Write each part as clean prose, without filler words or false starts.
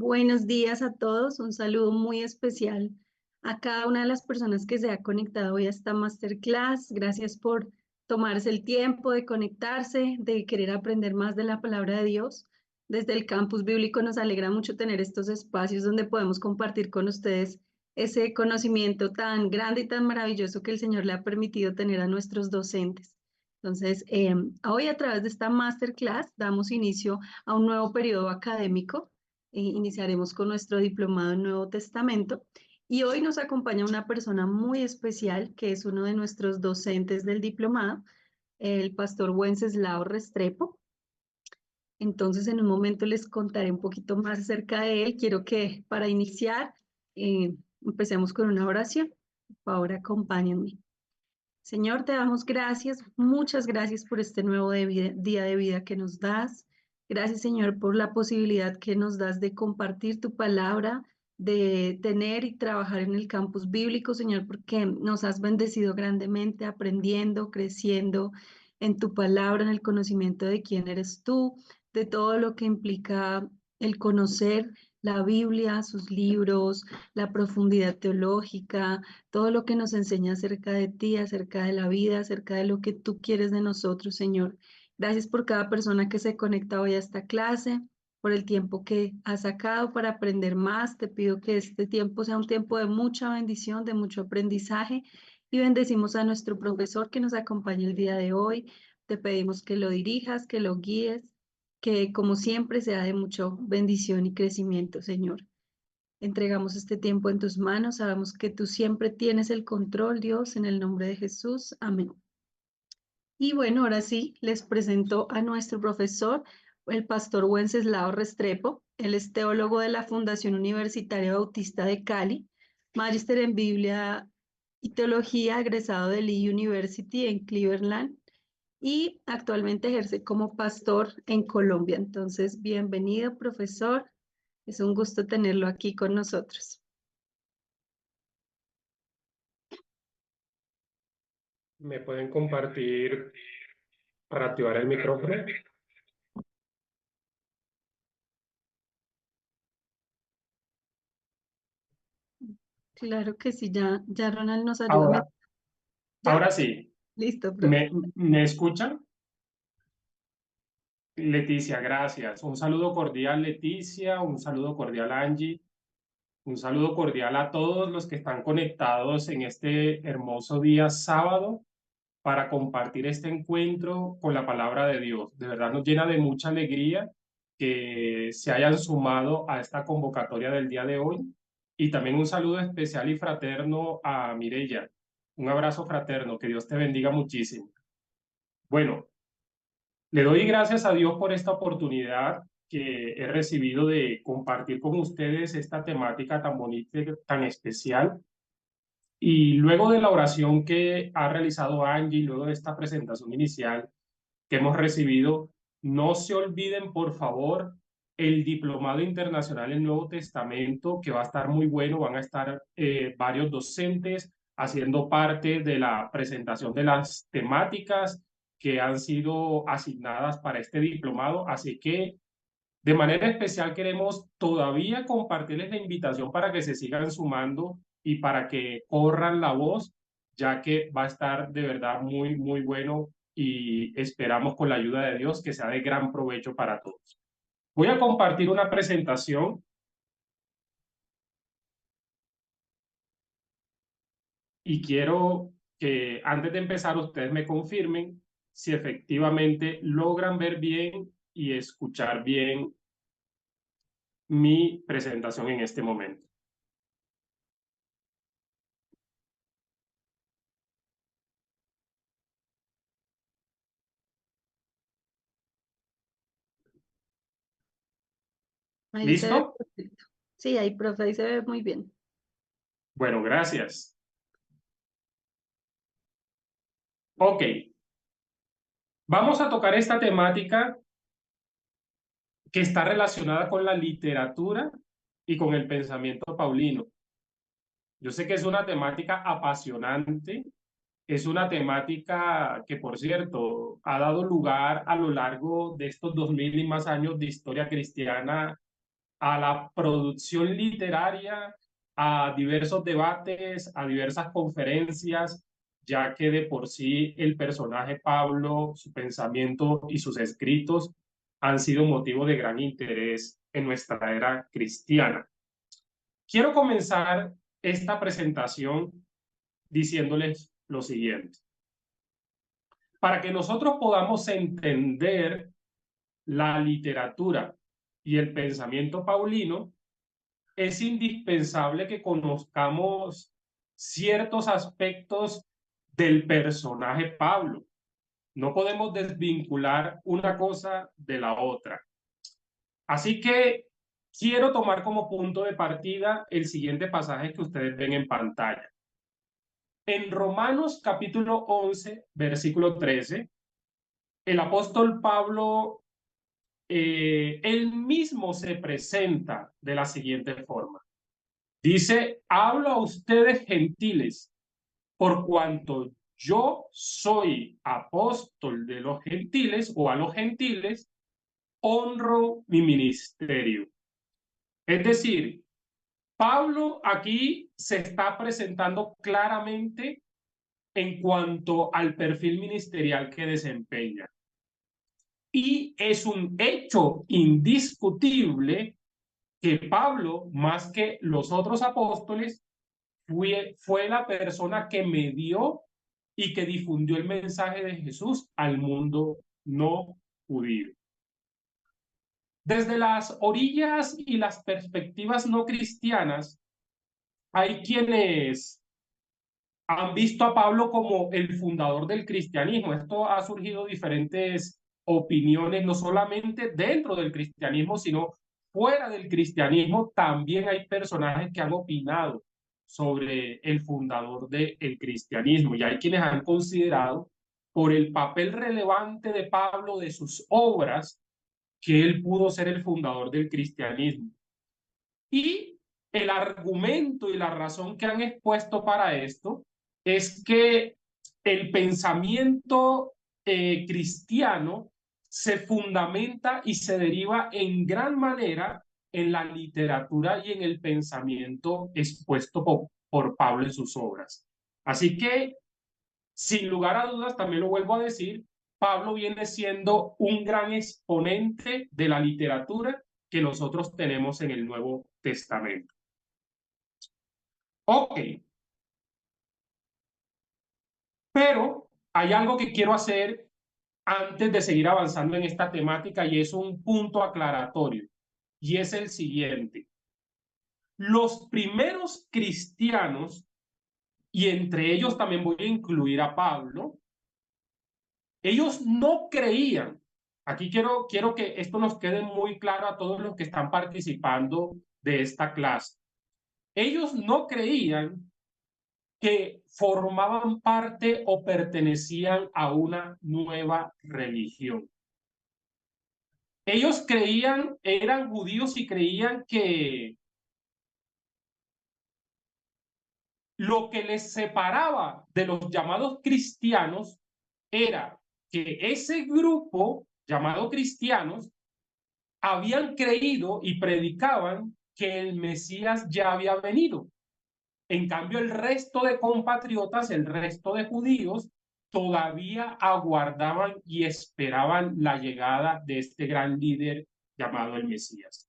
Buenos días a todos, un saludo muy especial a cada una de las personas que se ha conectado hoy a esta masterclass. Gracias por tomarse el tiempo de conectarse, de querer aprender más de la palabra de Dios. Desde el campus bíblico nos alegra mucho tener estos espacios donde podemos compartir con ustedes ese conocimiento tan grande y tan maravilloso que el Señor le ha permitido tener a nuestros docentes. Entonces, hoy a través de esta masterclass damos inicio a un nuevo periodo académico. Iniciaremos con nuestro diplomado en Nuevo Testamento y hoy nos acompaña una persona muy especial que es uno de nuestros docentes del diplomado, el pastor Wenceslao Restrepo. Entonces, en un momento les contaré un poquito más acerca de él. Quiero que para iniciar empecemos con una oración. Por favor, acompáñenme. Señor, te damos gracias, muchas gracias por este nuevo día de vida que nos das. Gracias, Señor, por la posibilidad que nos das de compartir tu palabra, de tener y trabajar en el campus bíblico, Señor, porque nos has bendecido grandemente aprendiendo, creciendo en tu palabra, en el conocimiento de quién eres tú, de todo lo que implica el conocer la Biblia, sus libros, la profundidad teológica, todo lo que nos enseña acerca de ti, acerca de la vida, acerca de lo que tú quieres de nosotros, Señor. Gracias por cada persona que se conecta hoy a esta clase, por el tiempo que has sacado para aprender más. Te pido que este tiempo sea un tiempo de mucha bendición, de mucho aprendizaje y bendecimos a nuestro profesor que nos acompaña el día de hoy. Te pedimos que lo dirijas, que lo guíes, que como siempre sea de mucha bendición y crecimiento, Señor. Entregamos este tiempo en tus manos. Sabemos que tú siempre tienes el control, Dios, en el nombre de Jesús. Amén. Y bueno, ahora sí, les presento a nuestro profesor, el pastor Wenceslao Restrepo. Él es teólogo de la Fundación Universitaria Bautista de Cali, magíster en Biblia y Teología, egresado de Lee University en Cleveland y actualmente ejerce como pastor en Colombia. Entonces, bienvenido, profesor. Es un gusto tenerlo aquí con nosotros. ¿Me pueden compartir para activar el micrófono? Claro que sí, ya Ronald nos ayuda. Ahora, ¿Ya? ahora sí. Listo, profe. ¿Me escuchan? Leticia, gracias. Un saludo cordial, Leticia. Un saludo cordial, Angie. Un saludo cordial a todos los que están conectados en este hermoso día sábado para compartir este encuentro con la palabra de Dios. De verdad nos llena de mucha alegría que se hayan sumado a esta convocatoria del día de hoy. Y también un saludo especial y fraterno a Mireya. Un abrazo fraterno, que Dios te bendiga muchísimo. Bueno, le doy gracias a Dios por esta oportunidad que he recibido de compartir con ustedes esta temática tan bonita, tan especial. Y luego de la oración que ha realizado Angie, luego de esta presentación inicial que hemos recibido, no se olviden, por favor, el Diplomado Internacional en Nuevo Testamento, que va a estar muy bueno. Van a estar varios docentes haciendo parte de la presentación de las temáticas que han sido asignadas para este diplomado. Así que de manera especial queremos todavía compartirles la invitación para que se sigan sumando y para que corran la voz, ya que va a estar de verdad muy, muy bueno y esperamos con la ayuda de Dios que sea de gran provecho para todos. Voy a compartir una presentación y quiero que antes de empezar ustedes me confirmen si efectivamente logran ver bien y escuchar bien mi presentación en este momento. Ahí se ve ¿Listo? perfecto. Sí, ahí, profe, ahí se ve muy bien. Bueno, gracias. Ok, vamos a tocar esta temática que está relacionada con la literatura y con el pensamiento paulino. Yo sé que es una temática apasionante, es una temática que, por cierto, ha dado lugar a lo largo de estos 2000 y más años de historia cristiana a la producción literaria, a diversos debates, a diversas conferencias, ya que de por sí el personaje Pablo, su pensamiento y sus escritos han sido motivo de gran interés en nuestra era cristiana. Quiero comenzar esta presentación diciéndoles lo siguiente. Para que nosotros podamos entender la literatura y el pensamiento paulino, es indispensable que conozcamos ciertos aspectos del personaje Pablo. No podemos desvincular una cosa de la otra. Así que quiero tomar como punto de partida el siguiente pasaje que ustedes ven en pantalla. En Romanos capítulo 11, versículo 13, el apóstol Pablo, él mismo se presenta de la siguiente forma. Dice, hablo a ustedes gentiles, por cuanto yo soy apóstol de los gentiles o a los gentiles, honro mi ministerio. Es decir, Pablo aquí se está presentando claramente en cuanto al perfil ministerial que desempeña. Y es un hecho indiscutible que Pablo, más que los otros apóstoles, fue la persona que medió y que difundió el mensaje de Jesús al mundo no judío. Desde las orillas y las perspectivas no cristianas, hay quienes han visto a Pablo como el fundador del cristianismo. Esto ha surgido diferentes opiniones, no solamente dentro del cristianismo, sino fuera del cristianismo. También hay personajes que han opinado sobre el fundador del cristianismo y hay quienes han considerado por el papel relevante de Pablo, de sus obras, que él pudo ser el fundador del cristianismo. Y el argumento y la razón que han expuesto para esto es que el pensamiento cristiano se fundamenta y se deriva en gran manera en la literatura y en el pensamiento expuesto por Pablo en sus obras. Así que, sin lugar a dudas, también lo vuelvo a decir, Pablo viene siendo un gran exponente de la literatura que nosotros tenemos en el Nuevo Testamento. Ok, pero hay algo que quiero hacer antes de seguir avanzando en esta temática y es un punto aclaratorio y es el siguiente. Los primeros cristianos, y entre ellos también voy a incluir a Pablo, ellos no creían, aquí quiero que esto nos quede muy claro a todos los que están participando de esta clase. Ellos no creían que formaban parte o pertenecían a una nueva religión. Ellos creían, eran judíos y creían que lo que les separaba de los llamados cristianos era que ese grupo llamado cristianos habían creído y predicaban que el Mesías ya había venido. En cambio, el resto de compatriotas, el resto de judíos, todavía aguardaban y esperaban la llegada de este gran líder llamado el Mesías.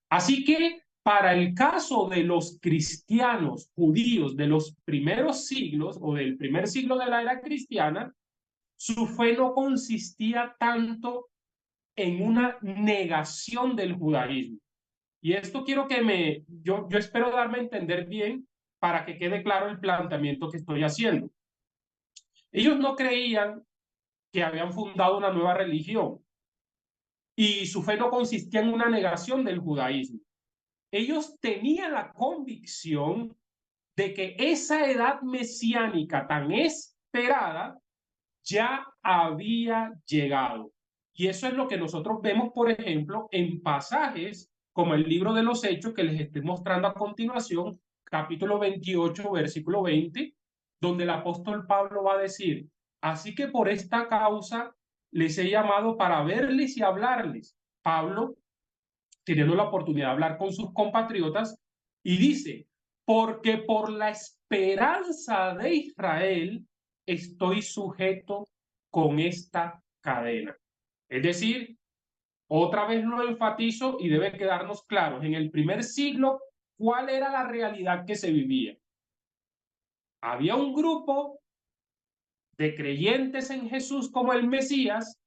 Así que para el caso de los cristianos judíos de los primeros siglos o del primer siglo de la era cristiana, su fe no consistía tanto en una negación del judaísmo. Y esto quiero que yo espero darme a entender bien para que quede claro el planteamiento que estoy haciendo. Ellos no creían que habían fundado una nueva religión y su fe no consistía en una negación del judaísmo. Ellos tenían la convicción de que esa edad mesiánica tan esperada ya había llegado. Y eso es lo que nosotros vemos, por ejemplo, en pasajes como el libro de los Hechos que les estoy mostrando a continuación, capítulo 28, versículo 20, donde el apóstol Pablo va a decir, así que por esta causa les he llamado para verles y hablarles. Pablo teniendo la oportunidad de hablar con sus compatriotas, y dice, porque por la esperanza de Israel estoy sujeto con esta cadena. Es decir, otra vez lo enfatizo y debe quedarnos claros, en el primer siglo, ¿cuál era la realidad que se vivía? Había un grupo de creyentes en Jesús como el Mesías,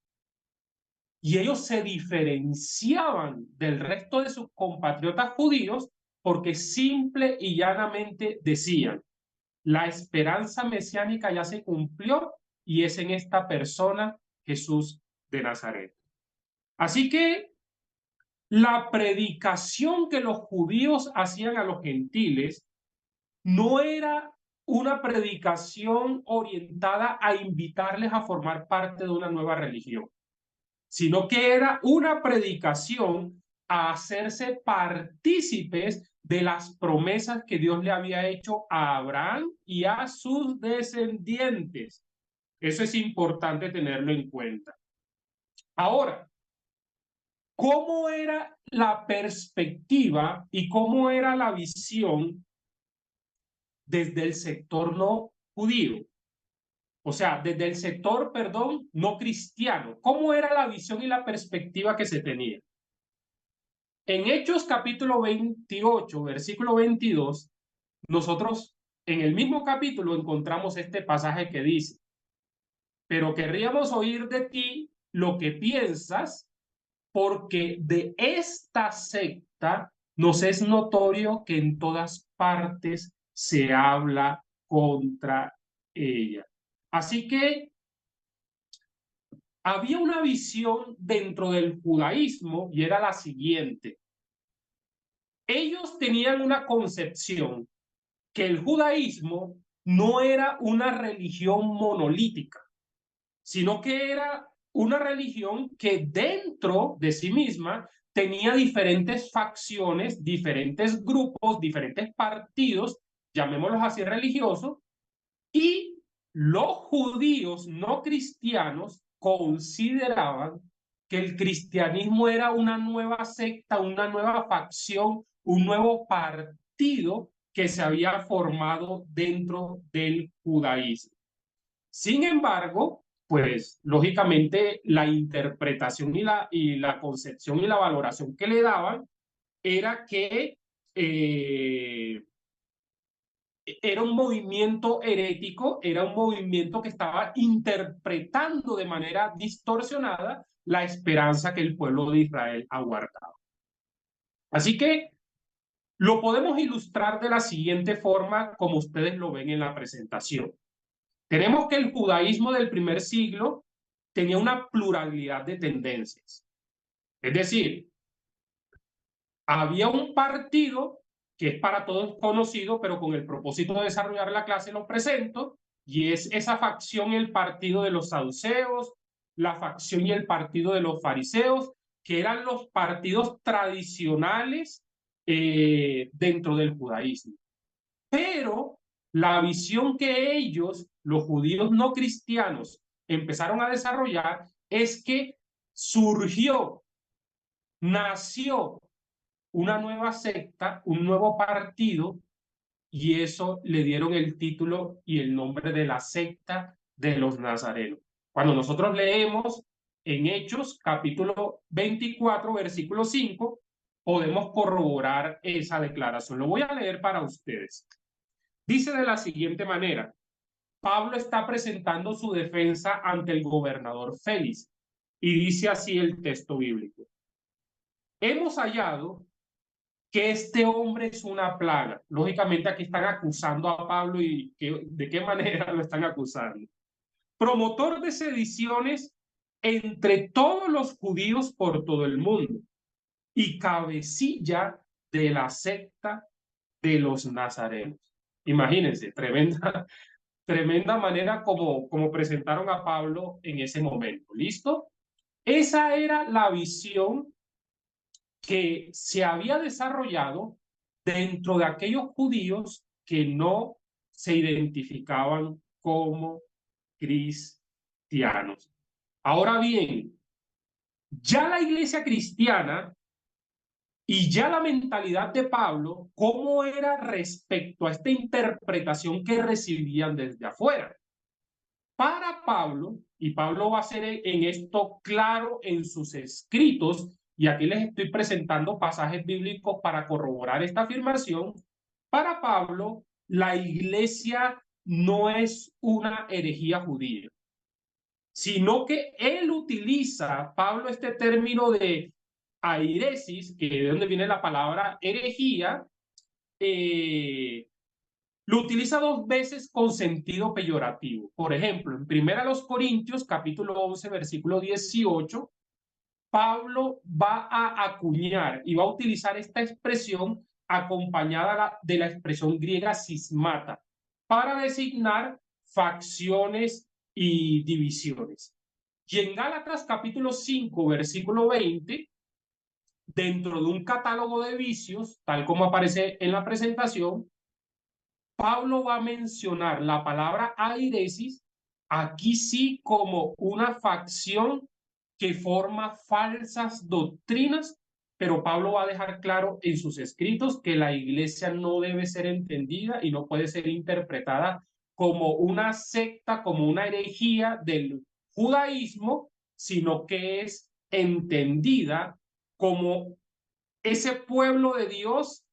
y ellos se diferenciaban del resto de sus compatriotas judíos porque simple y llanamente decían, la esperanza mesiánica ya se cumplió y es en esta persona Jesús de Nazaret. Así que la predicación que los judíos hacían a los gentiles no era una predicación orientada a invitarles a formar parte de una nueva religión, sino que era una predicación a hacerse partícipes de las promesas que Dios le había hecho a Abraham y a sus descendientes. Eso es importante tenerlo en cuenta. Ahora, ¿cómo era la perspectiva y cómo era la visión desde el sector no judío? O sea, desde el sector, perdón, no cristiano. ¿Cómo era la visión y la perspectiva que se tenía? En Hechos capítulo 28, versículo 22, nosotros en el mismo capítulo encontramos este pasaje que dice, pero querríamos oír de ti lo que piensas, porque de esta secta nos es notorio que en todas partes se habla contra ella. Así que había una visión dentro del judaísmo y era la siguiente. Ellos tenían una concepción que el judaísmo no era una religión monolítica, sino que era una religión que dentro de sí misma tenía diferentes facciones, diferentes grupos, diferentes partidos, llamémoslos así religiosos, y los judíos no cristianos consideraban que el cristianismo era una nueva secta, una nueva facción, un nuevo partido que se había formado dentro del judaísmo. Sin embargo, pues lógicamente la interpretación y la concepción y la valoración que le daban era que era un movimiento herético, era un movimiento que estaba interpretando de manera distorsionada la esperanza que el pueblo de Israel aguardaba. Así que lo podemos ilustrar de la siguiente forma, como ustedes lo ven en la presentación. Tenemos que el judaísmo del primer siglo tenía una pluralidad de tendencias. Es decir, había un partido que es para todos conocido, pero con el propósito de desarrollar la clase lo presento, y es esa facción, el partido de los saduceos, la facción y el partido de los fariseos, que eran los partidos tradicionales dentro del judaísmo. Pero la visión que ellos, los judíos no cristianos, empezaron a desarrollar es que surgió, nació una nueva secta, un nuevo partido, y eso le dieron el título y el nombre de la secta de los nazarenos. Cuando nosotros leemos en Hechos capítulo 24, versículo 5, podemos corroborar esa declaración. Lo voy a leer para ustedes. Dice de la siguiente manera, Pablo está presentando su defensa ante el gobernador Félix, y dice así el texto bíblico. Hemos hallado que este hombre es una plaga. Lógicamente aquí están acusando a Pablo y de qué manera lo están acusando. Promotor de sediciones entre todos los judíos por todo el mundo y cabecilla de la secta de los nazarenos. Imagínense, tremenda manera como presentaron a Pablo en ese momento. ¿Listo? Esa era la visión que se había desarrollado dentro de aquellos judíos que no se identificaban como cristianos. Ahora bien, ya la iglesia cristiana Y ya la mentalidad de Pablo, ¿cómo era respecto a esta interpretación que recibían desde afuera? Para Pablo, y Pablo va a ser en esto claro en sus escritos, y aquí les estoy presentando pasajes bíblicos para corroborar esta afirmación. Para Pablo, la iglesia no es una herejía judía, sino que él utiliza, Pablo, este término de airesis, que de donde viene la palabra herejía, lo utiliza dos veces con sentido peyorativo. Por ejemplo, en 1 Corintios, capítulo 11, versículo 18, Pablo va a acuñar y va a utilizar esta expresión acompañada de la expresión griega cismata para designar facciones y divisiones. Y en Gálatas capítulo 5, versículo 20, dentro de un catálogo de vicios, tal como aparece en la presentación, Pablo va a mencionar la palabra airesis, aquí sí como una facción que forma falsas doctrinas, pero Pablo va a dejar claro en sus escritos que la iglesia no debe ser entendida y no puede ser interpretada como una secta, como una herejía del judaísmo, sino que es entendida como ese pueblo de Dios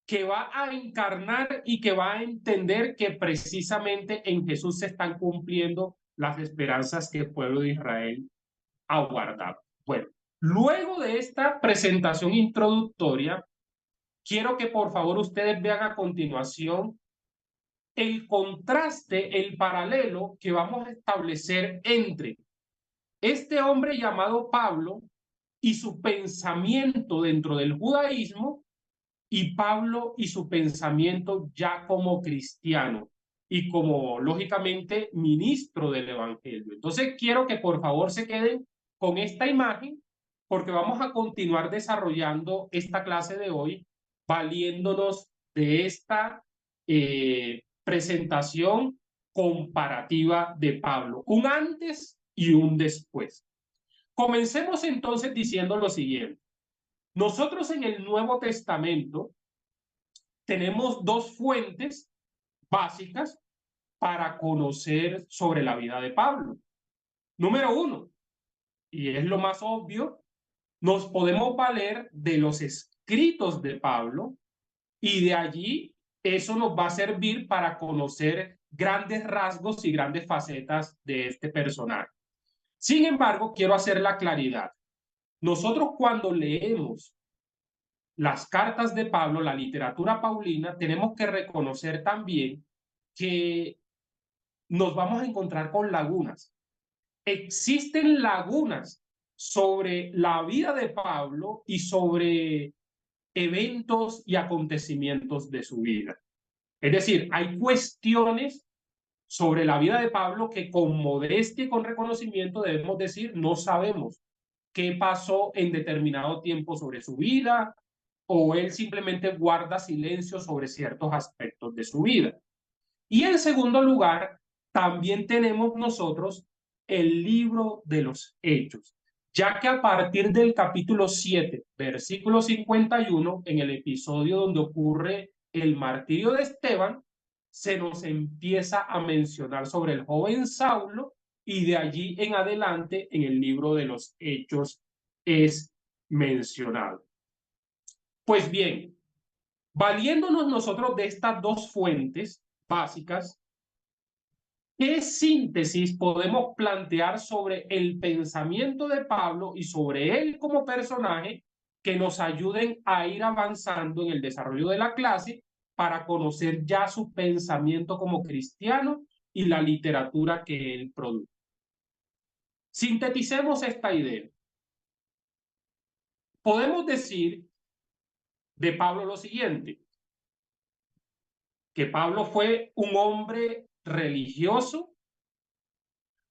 que va a encarnar y que va a entender que precisamente en Jesús se están cumpliendo las esperanzas que el pueblo de Israel ha guardado. Bueno, luego de esta presentación introductoria, quiero que por favor ustedes vean a continuación el contraste, el paralelo que vamos a establecer entre este hombre llamado Pablo y su pensamiento dentro del judaísmo y Pablo y su pensamiento ya como cristiano y como, lógicamente, ministro del Evangelio. Entonces, quiero que por favor se queden con esta imagen porque vamos a continuar desarrollando esta clase de hoy valiéndonos de esta presentación comparativa de Pablo, un antes y un después. Comencemos entonces diciendo lo siguiente. Nosotros en el Nuevo Testamento tenemos dos fuentes básicas para conocer sobre la vida de Pablo. Número uno, y es lo más obvio, nos podemos valer de los escritos de Pablo y de allí eso nos va a servir para conocer grandes rasgos y grandes facetas de este personaje. Sin embargo, quiero hacer la claridad. Nosotros cuando leemos las cartas de Pablo, la literatura paulina, tenemos que reconocer también que nos vamos a encontrar con lagunas. Existen lagunas sobre la vida de Pablo y sobre eventos y acontecimientos de su vida. Es decir, hay cuestiones sobre la vida de Pablo que con modestia y con reconocimiento debemos decir no sabemos qué pasó en determinado tiempo sobre su vida o él simplemente guarda silencio sobre ciertos aspectos de su vida. Y en segundo lugar, también tenemos nosotros el libro de los Hechos, ya que a partir del capítulo 7, versículo 51, en el episodio donde ocurre el martirio de Esteban, se nos empieza a mencionar sobre el joven Saulo y de allí en adelante en el libro de los Hechos es mencionado. Pues bien, valiéndonos nosotros de estas dos fuentes básicas, ¿qué síntesis podemos plantear sobre el pensamiento de Pablo y sobre él como personaje que nos ayuden a ir avanzando en el desarrollo de la clase para conocer ya su pensamiento como cristiano y la literatura que él produce? Sinteticemos esta idea. Podemos decir de Pablo lo siguiente, que Pablo fue un hombre religioso,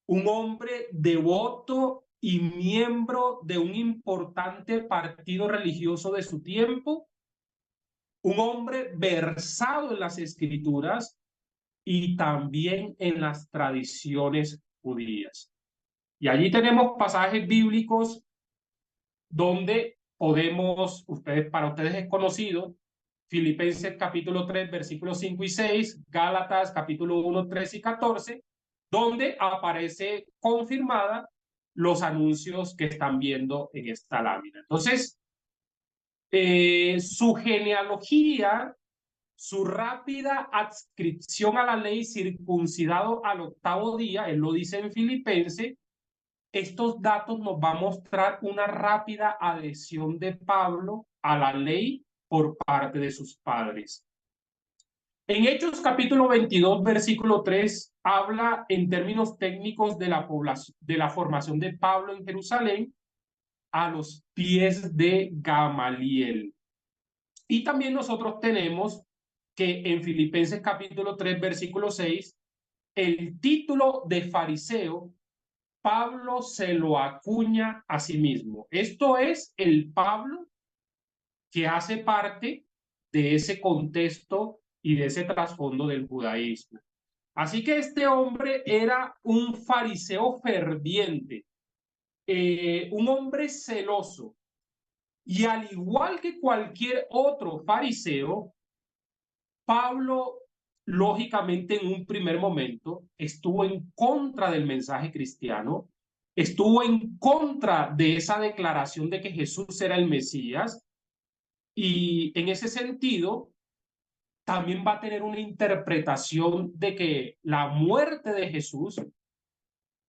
un hombre devoto y miembro de un importante partido religioso de su tiempo, un hombre versado en las escrituras y también en las tradiciones judías. Y allí tenemos pasajes bíblicos donde para ustedes es conocido, Filipenses capítulo 3, versículos 5 y 6, Gálatas capítulo 1, 3 y 14, donde aparece confirmada los anuncios que están viendo en esta lámina. Entonces, su genealogía, su rápida adscripción a la ley, circuncidado al 8º día, él lo dice en Filipenses. Estos datos nos va a mostrar una rápida adhesión de Pablo a la ley por parte de sus padres. En Hechos capítulo 22, versículo 3, habla en términos técnicos de la formación de Pablo en Jerusalén a los pies de Gamaliel. Y también nosotros tenemos que en Filipenses capítulo 3, versículo 6, el título de fariseo Pablo se lo acuña a sí mismo. Esto es el Pablo que hace parte de ese contexto y de ese trasfondo del judaísmo. Así que este hombre era un fariseo ferviente, un hombre celoso, y al igual que cualquier otro fariseo, Pablo, lógicamente, en un primer momento, estuvo en contra del mensaje cristiano, estuvo en contra de esa declaración de que Jesús era el Mesías, y en ese sentido, también va a tener una interpretación de que la muerte de Jesús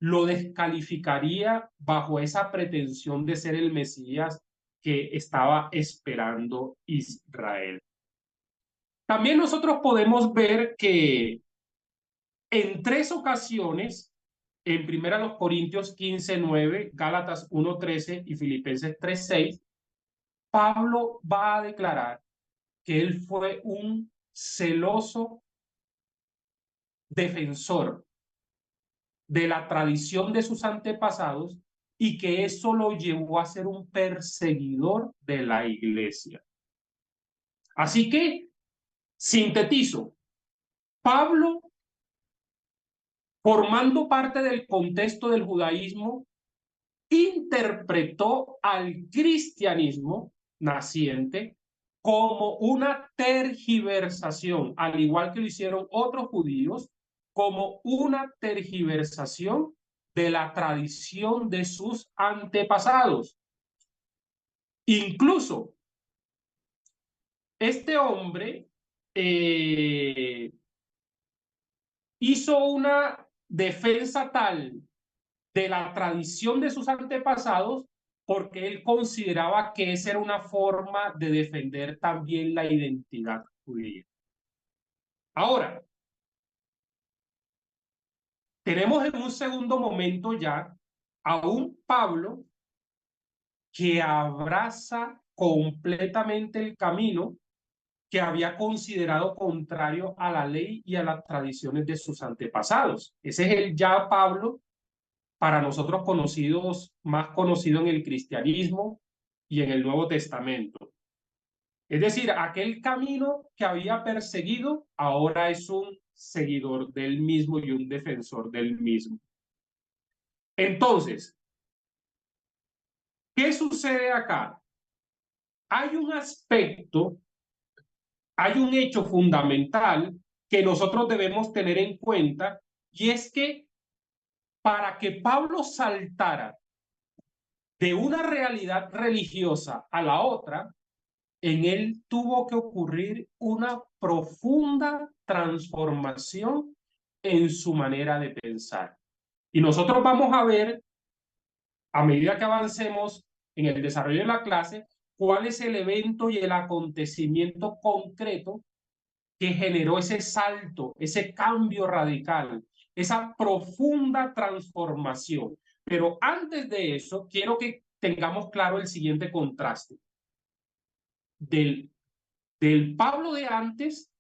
lo descalificaría bajo esa pretensión de ser el Mesías que estaba esperando Israel. También nosotros podemos ver que en 3 ocasiones, en 1 Corintios 15:9, Gálatas 1:13 y Filipenses 3:6, Pablo va a declarar que él fue un celoso defensor de la tradición de sus antepasados y que eso lo llevó a ser un perseguidor de la iglesia. Así que, sintetizo, Pablo, formando parte del contexto del judaísmo, interpretó al cristianismo naciente como una tergiversación, al igual que lo hicieron otros judíos, como una tergiversación de la tradición de sus antepasados. Incluso este hombre hizo una defensa tal de la tradición de sus antepasados porque él consideraba que esa era una forma de defender también la identidad judía. Ahora, tenemos en un segundo momento ya a un Pablo que abraza completamente el camino que había considerado contrario a la ley y a las tradiciones de sus antepasados. Ese es el ya Pablo para nosotros conocidos, más conocido en el cristianismo y en el Nuevo Testamento. Es decir, aquel camino que había perseguido ahora es un seguidor del mismo y un defensor del mismo. Entonces, ¿qué sucede acá? Hay un aspecto, hay un hecho fundamental que nosotros debemos tener en cuenta, y es que para que Pablo saltara de una realidad religiosa a la otra, en él tuvo que ocurrir una profunda transformación en su manera de pensar. Y nosotros vamos a ver, a medida que avancemos en el desarrollo de la clase, cuál es el evento y el acontecimiento concreto que generó ese salto, ese cambio radical, esa profunda transformación. Pero antes de eso, quiero que tengamos claro el siguiente contraste del Pablo de antes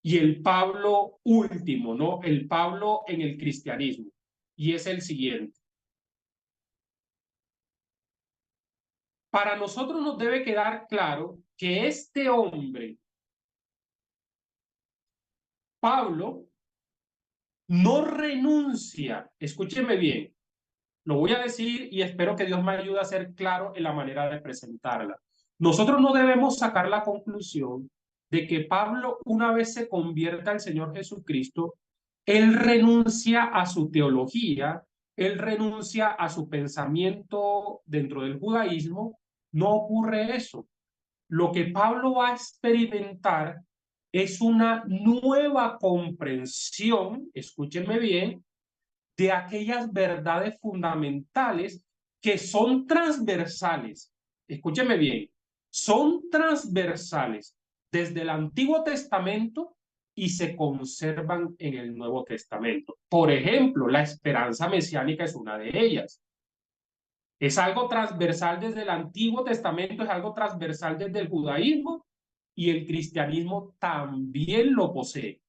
y el Pablo último, ¿no? El Pablo en el cristianismo. Y es el siguiente. Para nosotros nos debe quedar claro que este hombre, Pablo, no renuncia, escúcheme bien, Lo voy a decir y espero que Dios me ayude a ser claro en la manera de presentarla. Nosotros no debemos sacar la conclusión de que Pablo, una vez se convierta al Señor Jesucristo, él renuncia a su teología, él renuncia a su pensamiento dentro del judaísmo. No ocurre eso. Lo que Pablo va a experimentar es una nueva comprensión, escúchenme bien, de aquellas verdades fundamentales que son transversales. Escúcheme bien, son transversales desde el Antiguo Testamento y se conservan en el Nuevo Testamento. Por ejemplo, la esperanza mesiánica es una de ellas. Es algo transversal desde el Antiguo Testamento, es algo transversal desde el judaísmo y el cristianismo también lo posee.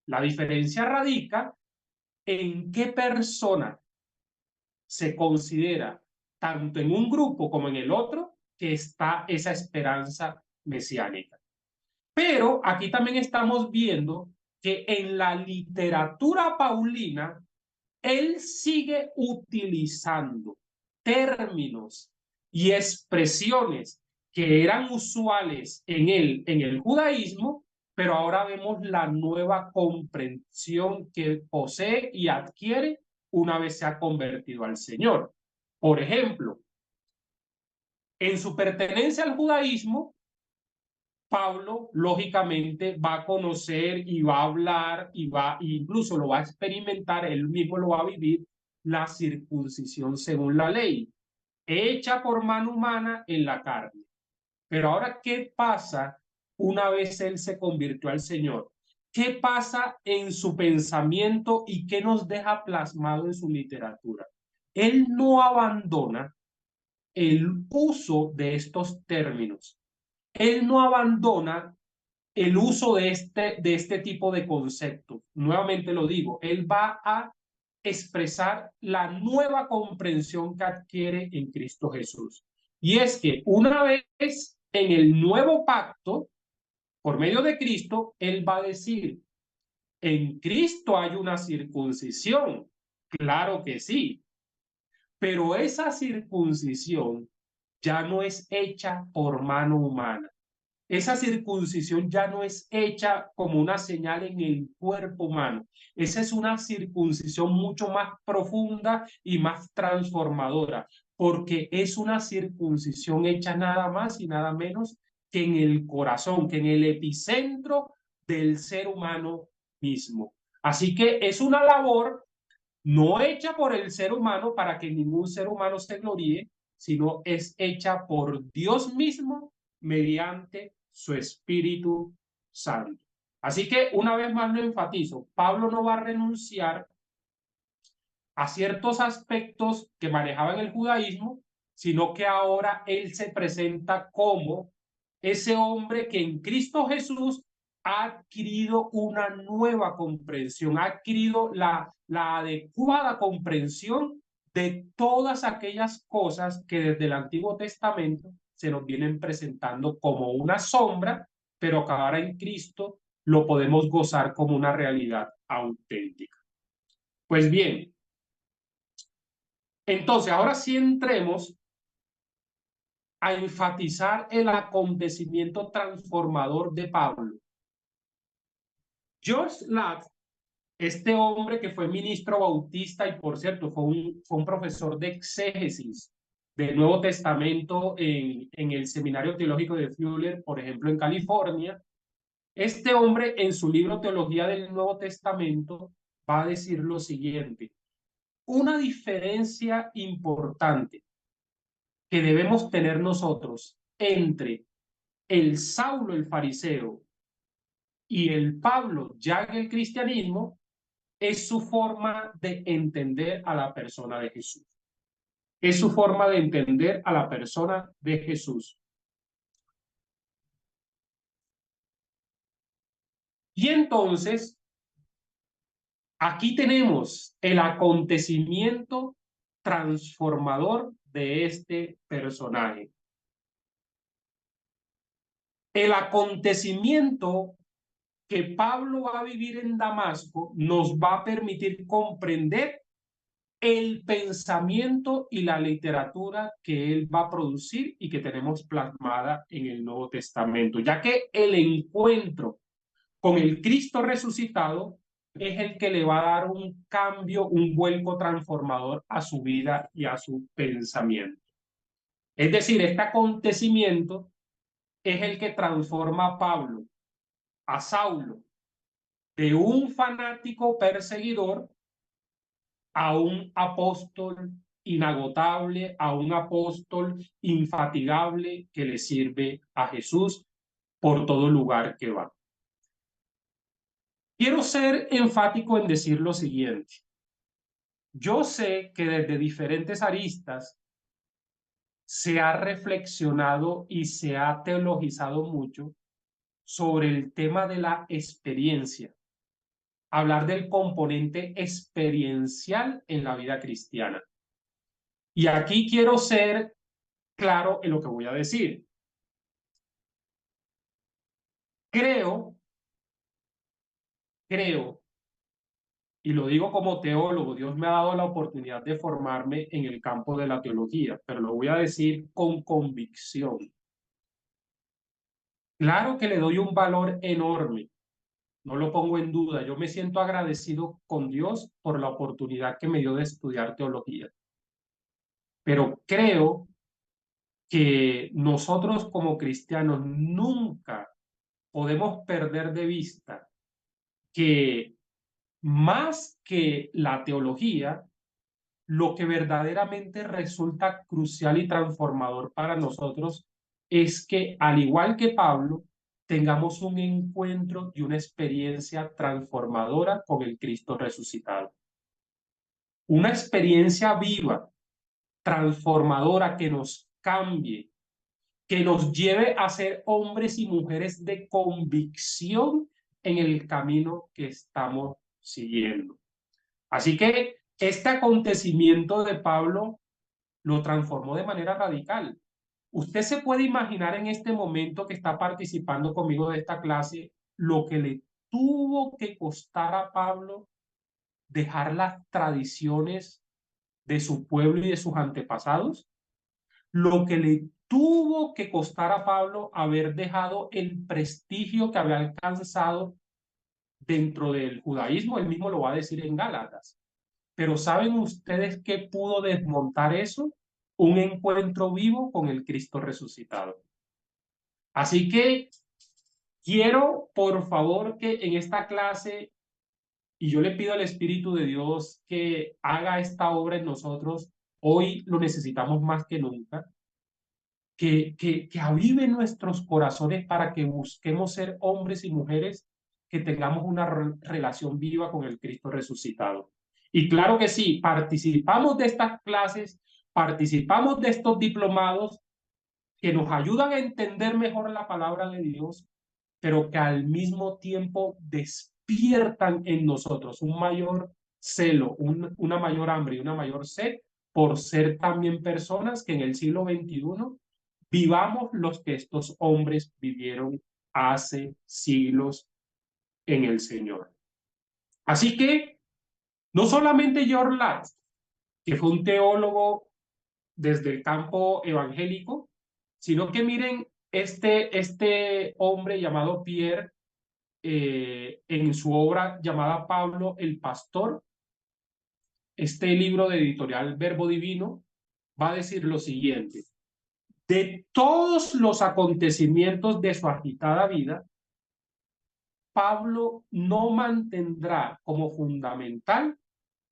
La diferencia radica en qué persona se considera, tanto en un grupo como en el otro, que está esa esperanza mesiánica. Pero aquí también estamos viendo que en la literatura paulina, él sigue utilizando términos y expresiones que eran usuales en el judaísmo, pero ahora vemos la nueva comprensión que posee y adquiere una vez se ha convertido al Señor. Por ejemplo, en su pertenencia al judaísmo, Pablo lógicamente va a conocer y va a hablar y incluso lo va a experimentar, él mismo lo va a vivir, la circuncisión según la ley, hecha por mano humana en la carne. Pero ahora, ¿qué pasa una vez él se convirtió al Señor? ¿Qué pasa en su pensamiento y qué nos deja plasmado en su literatura? Él no abandona el uso de estos términos. Él no abandona el uso de este tipo de conceptos. Nuevamente lo digo, él va a expresar la nueva comprensión que adquiere en Cristo Jesús. Y es que una vez en el nuevo pacto, por medio de Cristo, él va a decir, en Cristo hay una circuncisión. Claro que sí, pero esa circuncisión ya no es hecha por mano humana. Esa circuncisión ya no es hecha como una señal en el cuerpo humano. Esa es una circuncisión mucho más profunda y más transformadora, porque es una circuncisión hecha nada más y nada menos que en el corazón, que en el epicentro del ser humano mismo. Así que es una labor no hecha por el ser humano para que ningún ser humano se gloríe, sino es hecha por Dios mismo mediante su Espíritu Santo. Así que una vez más lo enfatizo, Pablo no va a renunciar a ciertos aspectos que manejaba en el judaísmo, sino que ahora él se presenta como ese hombre que en Cristo Jesús ha adquirido una nueva comprensión, ha adquirido la adecuada comprensión de todas aquellas cosas que desde el Antiguo Testamento se nos vienen presentando como una sombra, pero que ahora en Cristo lo podemos gozar como una realidad auténtica. Pues bien, entonces ahora sí entremos a enfatizar el acontecimiento transformador de Pablo. George Ladd, este hombre que fue ministro bautista y por cierto fue un profesor de exégesis del Nuevo Testamento en el Seminario Teológico de Fuller, por ejemplo, en California, este hombre en su libro Teología del Nuevo Testamento va a decir lo siguiente, una diferencia importante que debemos tener nosotros entre el Saulo el fariseo y el Pablo ya en el cristianismo es su forma de entender a la persona de Jesús. Es su forma de entender a la persona de Jesús. Y entonces, aquí tenemos el acontecimiento transformador de este personaje. El acontecimiento que Pablo va a vivir en Damasco nos va a permitir comprender el pensamiento y la literatura que él va a producir y que tenemos plasmada en el Nuevo Testamento, ya que el encuentro con el Cristo resucitado es el que le va a dar un cambio, un vuelco transformador a su vida y a su pensamiento. Es decir, este acontecimiento es el que transforma a Pablo, a Saulo, de un fanático perseguidor a un apóstol inagotable, a un apóstol infatigable que le sirve a Jesús por todo lugar que va. Quiero ser enfático en decir lo siguiente. Yo sé que desde diferentes aristas se ha reflexionado y se ha teologizado mucho sobre el tema de la experiencia, hablar del componente experiencial en la vida cristiana. Y aquí quiero ser claro en lo que voy a decir. Creo, y lo digo como teólogo, Dios me ha dado la oportunidad de formarme en el campo de la teología, pero lo voy a decir con convicción. Claro que le doy un valor enorme, no lo pongo en duda. Yo me siento agradecido con Dios por la oportunidad que me dio de estudiar teología. Pero creo que nosotros como cristianos nunca podemos perder de vista que más que la teología, lo que verdaderamente resulta crucial y transformador para nosotros es que, al igual que Pablo, tengamos un encuentro y una experiencia transformadora con el Cristo resucitado. Una experiencia viva, transformadora, que nos cambie, que nos lleve a ser hombres y mujeres de convicción en el camino que estamos siguiendo. Así que este acontecimiento de Pablo lo transformó de manera radical. Usted se puede imaginar en este momento que está participando conmigo de esta clase lo que le tuvo que costar a Pablo dejar las tradiciones de su pueblo y de sus antepasados, lo que le tuvo que costar a Pablo haber dejado el prestigio que había alcanzado dentro del judaísmo. Él mismo lo va a decir en Gálatas. Pero ¿saben ustedes qué pudo desmontar eso? Un encuentro vivo con el Cristo resucitado. Así que quiero, por favor, que en esta clase, y yo le pido al Espíritu de Dios que haga esta obra en nosotros, hoy lo necesitamos más que nunca, que avive nuestros corazones para que busquemos ser hombres y mujeres que tengamos una relación viva con el Cristo resucitado. Y claro que sí, participamos de estas clases, participamos de estos diplomados que nos ayudan a entender mejor la palabra de Dios, pero que al mismo tiempo despiertan en nosotros un mayor celo, una mayor hambre y una mayor sed por ser también personas que en el siglo XXI vivamos los que estos hombres vivieron hace siglos en el Señor. Así que no solamente George Last, que fue un teólogo desde el campo evangélico, sino que miren este hombre llamado Pierre, en su obra llamada Pablo el Pastor, este libro de editorial Verbo Divino, va a decir lo siguiente: de todos los acontecimientos de su agitada vida, Pablo no mantendrá como fundamental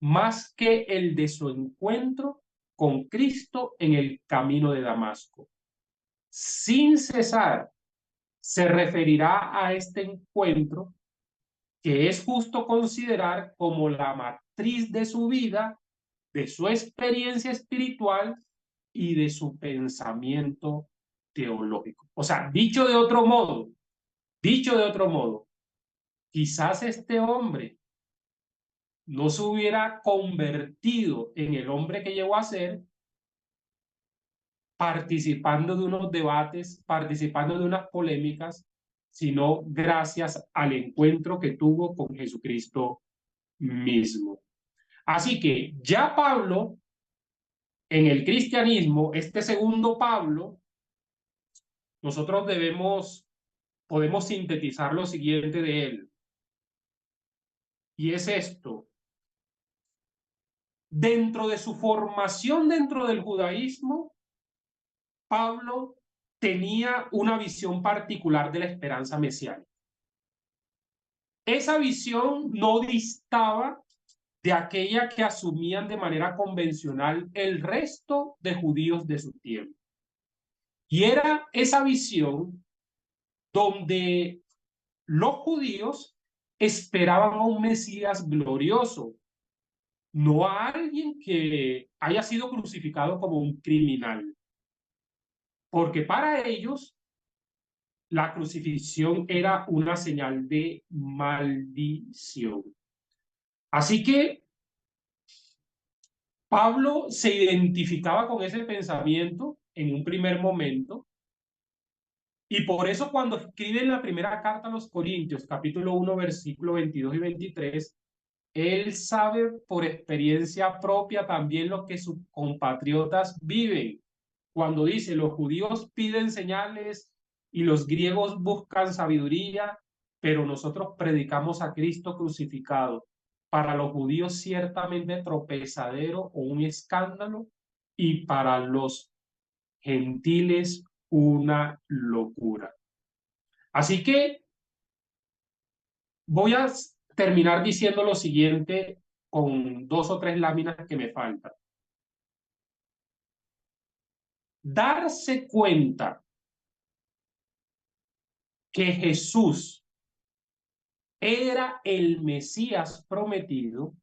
más que el de su encuentro con Cristo en el camino de Damasco. Sin cesar, se referirá a este encuentro, que es justo considerar como la matriz de su vida, de su experiencia espiritual y de su pensamiento teológico. O sea, dicho de otro modo, quizás este hombre no se hubiera convertido en el hombre que llegó a ser participando de unos debates, participando de unas polémicas, sino gracias al encuentro que tuvo con Jesucristo mismo. Así que ya Pablo, en el cristianismo, este segundo Pablo, nosotros podemos sintetizar lo siguiente de él, y es esto. Dentro de su formación dentro del judaísmo, Pablo tenía una visión particular de la esperanza mesiánica. Esa visión no distaba de aquella que asumían de manera convencional el resto de judíos de su tiempo. Y era esa visión donde los judíos esperaban a un Mesías glorioso, no a alguien que haya sido crucificado como un criminal, porque para ellos la crucifixión era una señal de maldición. Así que Pablo se identificaba con ese pensamiento en un primer momento, y por eso cuando escribe en la primera carta a los Corintios, capítulo 1, versículo 22 y 23, él sabe por experiencia propia también lo que sus compatriotas viven. Cuando dice, los judíos piden señales y los griegos buscan sabiduría, pero nosotros predicamos a Cristo crucificado. Para los judíos ciertamente tropezadero o un escándalo, y para los gentiles una locura. Así que voy a terminar diciendo lo siguiente con 2 o 3 láminas que me faltan. Darse cuenta que Jesús era el Mesías prometido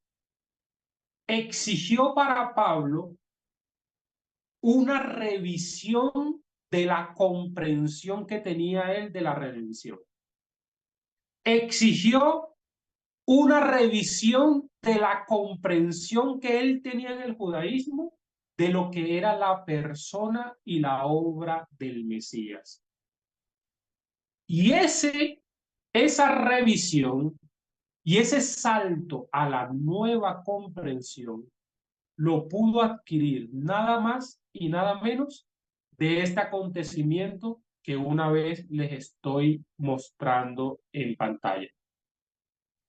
exigió para Pablo una revisión de la comprensión que tenía él de la redención. Exigió una revisión de la comprensión que él tenía en el judaísmo de lo que era la persona y la obra del Mesías. Y esa revisión y ese salto a la nueva comprensión lo pudo adquirir nada más y nada menos de este acontecimiento que una vez les estoy mostrando en pantalla.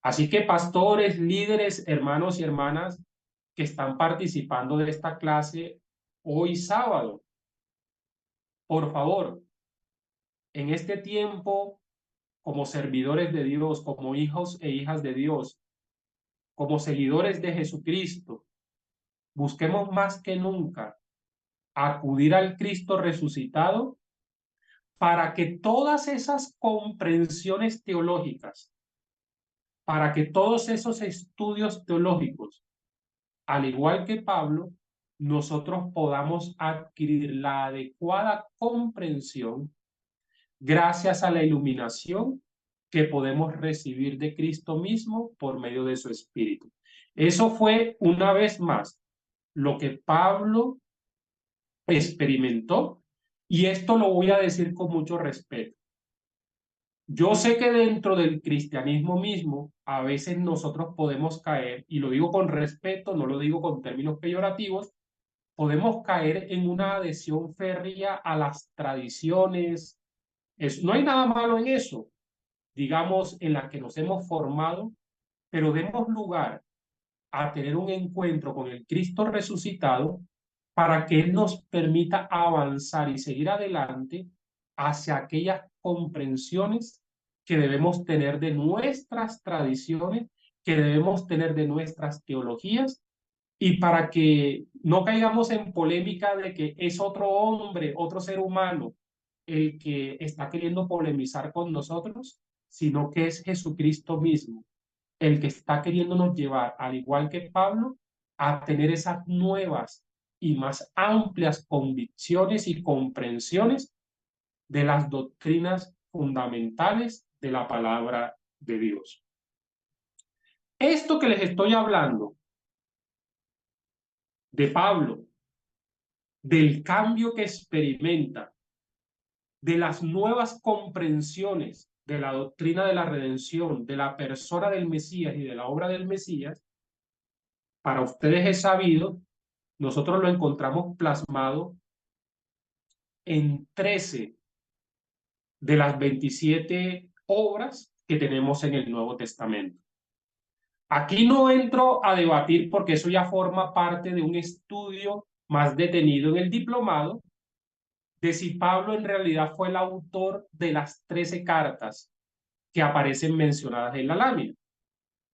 Así que pastores, líderes, hermanos y hermanas que están participando de esta clase hoy sábado, por favor, en este tiempo, como servidores de Dios, como hijos e hijas de Dios, como seguidores de Jesucristo, busquemos más que nunca acudir al Cristo resucitado para que todas esas comprensiones teológicas, para que todos esos estudios teológicos, al igual que Pablo, nosotros podamos adquirir la adecuada comprensión gracias a la iluminación que podemos recibir de Cristo mismo por medio de su Espíritu. Eso fue una vez más lo que Pablo experimentó, y esto lo voy a decir con mucho respeto. Yo sé que dentro del cristianismo mismo a veces nosotros podemos caer, y lo digo con respeto, no lo digo con términos peyorativos, podemos caer en una adhesión férrea a las tradiciones. No hay nada malo en eso, digamos, en la que nos hemos formado, pero demos lugar a tener un encuentro con el Cristo resucitado para que Él nos permita avanzar y seguir adelante hacia aquellas comprensiones que debemos tener de nuestras tradiciones, que debemos tener de nuestras teologías, y para que no caigamos en polémica de que es otro hombre, otro ser humano, el que está queriendo polemizar con nosotros, sino que es Jesucristo mismo el que está queriéndonos llevar, al igual que Pablo, a tener esas nuevas y más amplias convicciones y comprensiones de las doctrinas fundamentales de la palabra de Dios. Esto que les estoy hablando de Pablo, del cambio que experimenta, de las nuevas comprensiones de la doctrina de la redención, de la persona del Mesías y de la obra del Mesías, para ustedes es sabido, nosotros lo encontramos plasmado en 13 de las 27 obras que tenemos en el Nuevo Testamento. Aquí no entro a debatir porque eso ya forma parte de un estudio más detenido en el diplomado, de si Pablo en realidad fue el autor de las 13 cartas que aparecen mencionadas en la lámina.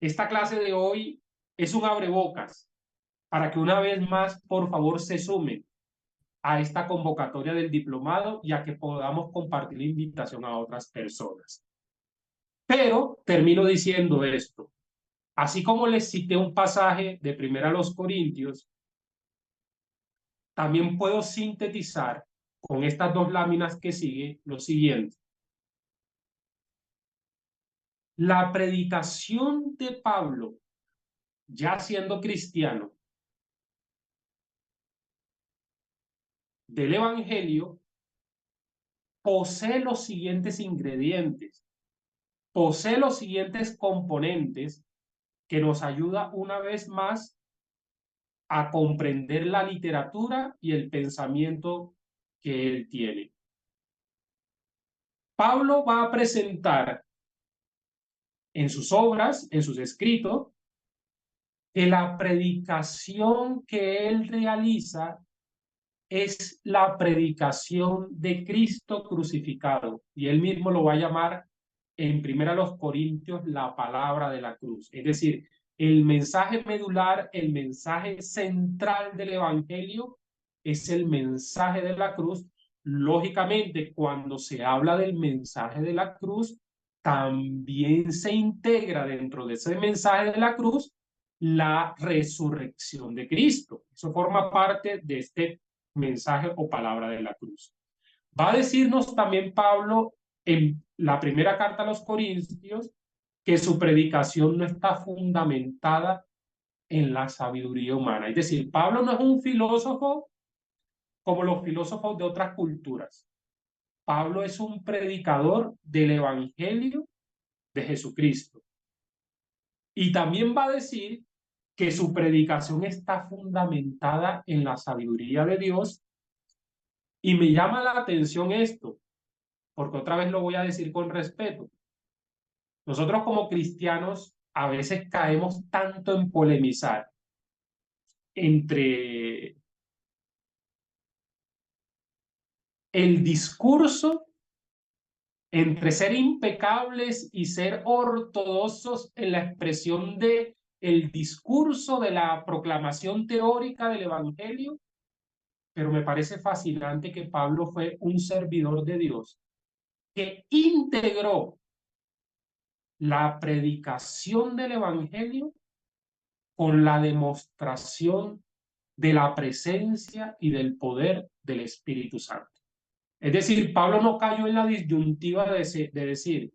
Esta clase de hoy es un abrebocas para que una vez más, por favor, se sumen a esta convocatoria del diplomado y a que podamos compartir la invitación a otras personas. Pero termino diciendo esto. Así como les cité un pasaje de 1 Corintios, también puedo sintetizar con estas dos láminas que sigue lo siguiente. La predicación de Pablo, ya siendo cristiano, del Evangelio, posee los siguientes ingredientes, posee los siguientes componentes que nos ayuda una vez más a comprender la literatura y el pensamiento que él tiene. Pablo va a presentar en sus obras, en sus escritos, que la predicación que él realiza es la predicación de Cristo crucificado. Y él mismo lo va a llamar en 1 Corintios la palabra de la cruz. Es decir, el mensaje medular, el mensaje central del Evangelio es el mensaje de la cruz. Lógicamente, cuando se habla del mensaje de la cruz, también se integra dentro de ese mensaje de la cruz la resurrección de Cristo. Eso forma parte de este mensaje o palabra de la cruz. Va a decirnos también Pablo en la primera carta a los Corintios que su predicación no está fundamentada en la sabiduría humana. Es decir, Pablo no es un filósofo como los filósofos de otras culturas. Pablo es un predicador del Evangelio de Jesucristo. Y también va a decir que su predicación está fundamentada en la sabiduría de Dios. Y me llama la atención esto, porque otra vez lo voy a decir con respeto. Nosotros como cristianos a veces caemos tanto en polemizar entre el discurso, entre ser impecables y ser ortodoxos en la expresión de el discurso de la proclamación teórica del Evangelio, pero me parece fascinante que Pablo fue un servidor de Dios que integró la predicación del Evangelio con la demostración de la presencia y del poder del Espíritu Santo. Es decir, Pablo no cayó en la disyuntiva de decir,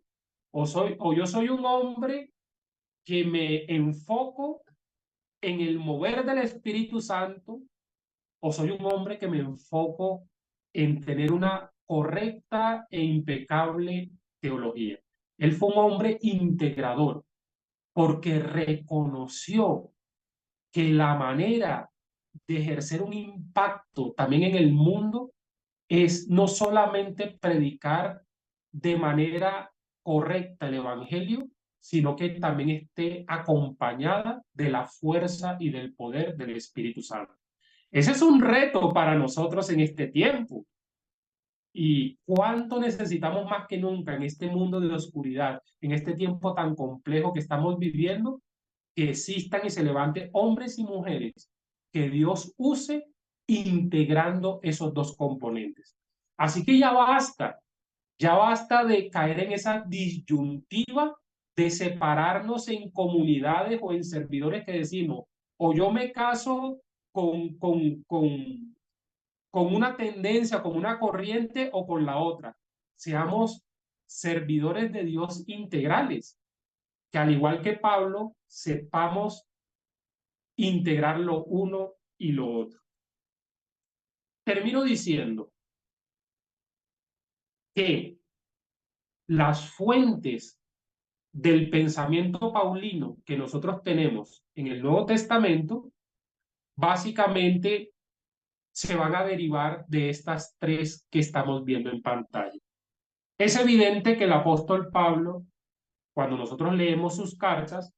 o yo soy un hombre que me enfoco en el mover del Espíritu Santo, o soy un hombre que me enfoco en tener una correcta e impecable teología. Él fue un hombre integrador porque reconoció que la manera de ejercer un impacto también en el mundo es no solamente predicar de manera correcta el Evangelio, sino que también esté acompañada de la fuerza y del poder del Espíritu Santo. Ese es un reto para nosotros en este tiempo. Y cuánto necesitamos más que nunca en este mundo de oscuridad, en este tiempo tan complejo que estamos viviendo, que existan y se levanten hombres y mujeres que Dios use integrando esos dos componentes. Así que ya basta de caer en esa disyuntiva de separarnos en comunidades o en servidores que decimos, o yo me caso con una tendencia, con una corriente o con la otra. Seamos servidores de Dios integrales, que al igual que Pablo, sepamos integrar lo uno y lo otro. Termino diciendo que las fuentes del pensamiento paulino que nosotros tenemos en el Nuevo Testamento, básicamente se van a derivar de estas tres que estamos viendo en pantalla. Es evidente que el apóstol Pablo, cuando nosotros leemos sus cartas,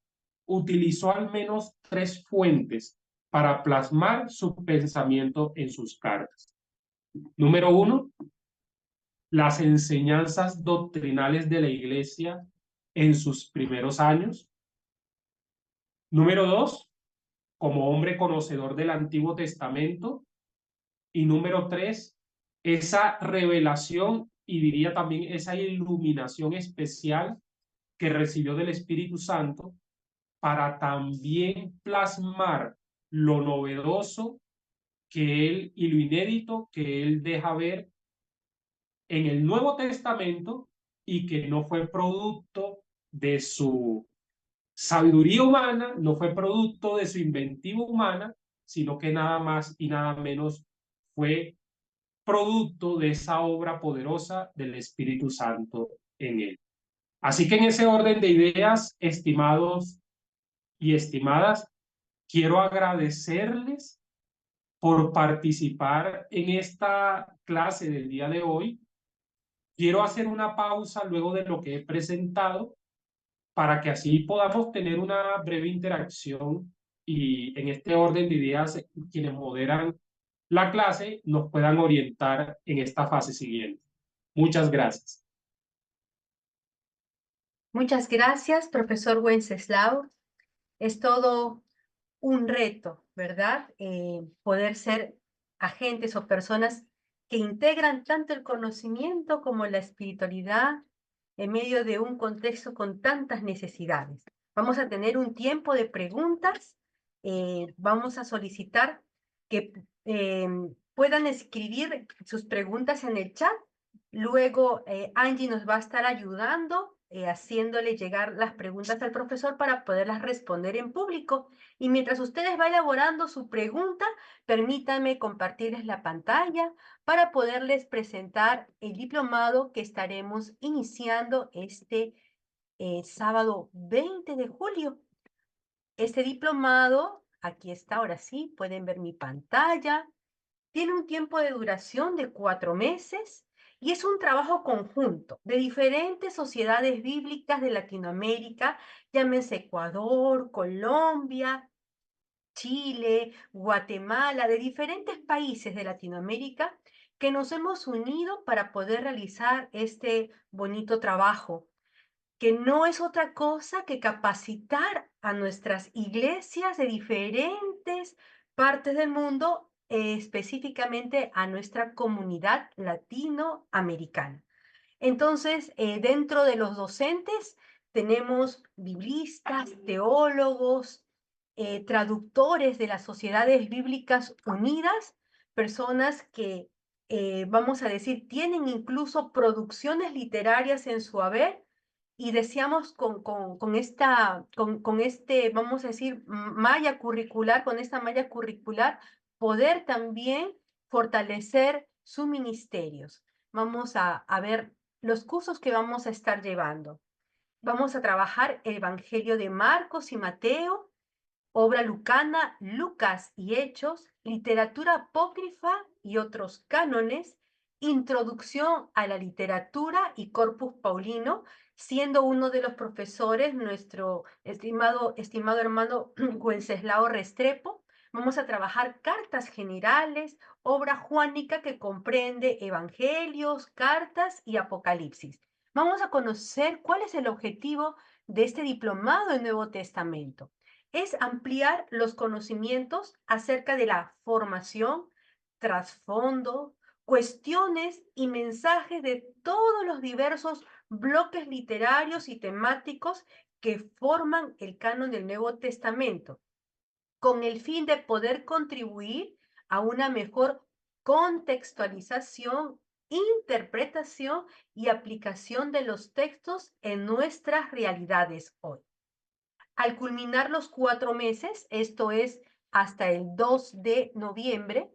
utilizó al menos tres fuentes para plasmar su pensamiento en sus cartas. Número uno, las enseñanzas doctrinales de la iglesia en sus primeros años. Número dos, como hombre conocedor del Antiguo Testamento. Y número tres, esa revelación y diría también esa iluminación especial que recibió del Espíritu Santo para también plasmar lo novedoso que él y lo inédito que él deja ver en el Nuevo Testamento y que no fue producto de su sabiduría humana, no fue producto de su inventiva humana, sino que nada más y nada menos fue producto de esa obra poderosa del Espíritu Santo en él. Así que en ese orden de ideas, estimados y estimadas, quiero agradecerles por participar en esta clase del día de hoy. Quiero hacer una pausa luego de lo que he presentado para que así podamos tener una breve interacción y en este orden de ideas quienes moderan la clase nos puedan orientar en esta fase siguiente. Muchas gracias. Muchas gracias, profesor Wenceslao. Es todo un reto, ¿verdad? Poder ser agentes o personas que integran tanto el conocimiento como la espiritualidad en medio de un contexto con tantas necesidades. Vamos a tener un tiempo de preguntas. Vamos a solicitar que puedan escribir sus preguntas en el chat. Luego, Angie nos va a estar ayudando, haciéndole llegar las preguntas al profesor para poderlas responder en público. Y mientras ustedes van elaborando su pregunta, permítanme compartirles la pantalla para poderles presentar el diplomado que estaremos iniciando este sábado 20 de julio. Este diplomado, aquí está, ahora sí, pueden ver mi pantalla. Tiene un tiempo de duración de 4 meses y es un trabajo conjunto de diferentes sociedades bíblicas de Latinoamérica, llámense Ecuador, Colombia, Chile, Guatemala, de diferentes países de Latinoamérica que nos hemos unido para poder realizar este bonito trabajo, que no es otra cosa que capacitar a nuestras iglesias de diferentes partes del mundo, específicamente a nuestra comunidad latinoamericana. Entonces, dentro de los docentes tenemos biblistas, teólogos, traductores de las Sociedades Bíblicas Unidas, personas que, vamos a decir, tienen incluso producciones literarias en su haber y deseamos con este, vamos a decir, malla curricular, con esta malla curricular, poder también fortalecer sus ministerios. Vamos a ver los cursos que vamos a estar llevando. Vamos a trabajar el Evangelio de Marcos y Mateo, obra lucana, Lucas y Hechos, literatura apócrifa y otros cánones, introducción a la literatura y corpus paulino, siendo uno de los profesores nuestro estimado hermano Wenceslao Restrepo. Vamos a trabajar cartas generales, obra juánica que comprende evangelios, cartas y apocalipsis. Vamos a conocer cuál es el objetivo de este diplomado en Nuevo Testamento. Es ampliar los conocimientos acerca de la formación, trasfondo, cuestiones y mensajes de todos los diversos bloques literarios y temáticos que forman el canon del Nuevo Testamento, con el fin de poder contribuir a una mejor contextualización, interpretación y aplicación de los textos en nuestras realidades hoy. Al culminar los 4 meses, esto es hasta el 2 de noviembre,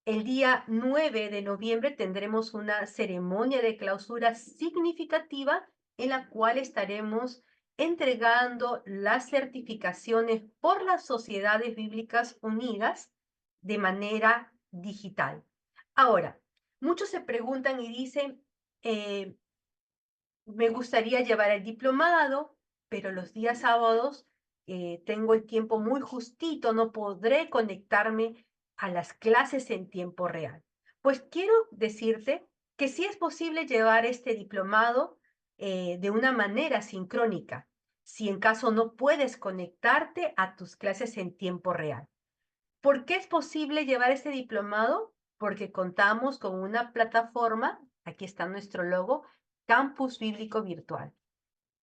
el día 9 de noviembre tendremos una ceremonia de clausura significativa en la cual estaremos entregando las certificaciones por las Sociedades Bíblicas Unidas de manera digital. Ahora, muchos se preguntan y dicen, me gustaría llevar el diplomado, pero los días sábados tengo el tiempo muy justito, no podré conectarme a las clases en tiempo real. Pues quiero decirte que sí es posible llevar este diplomado de una manera sincrónica, si en caso no puedes conectarte a tus clases en tiempo real. ¿Por qué es posible llevar este diplomado? Porque contamos con una plataforma, aquí está nuestro logo, Campus Bíblico Virtual.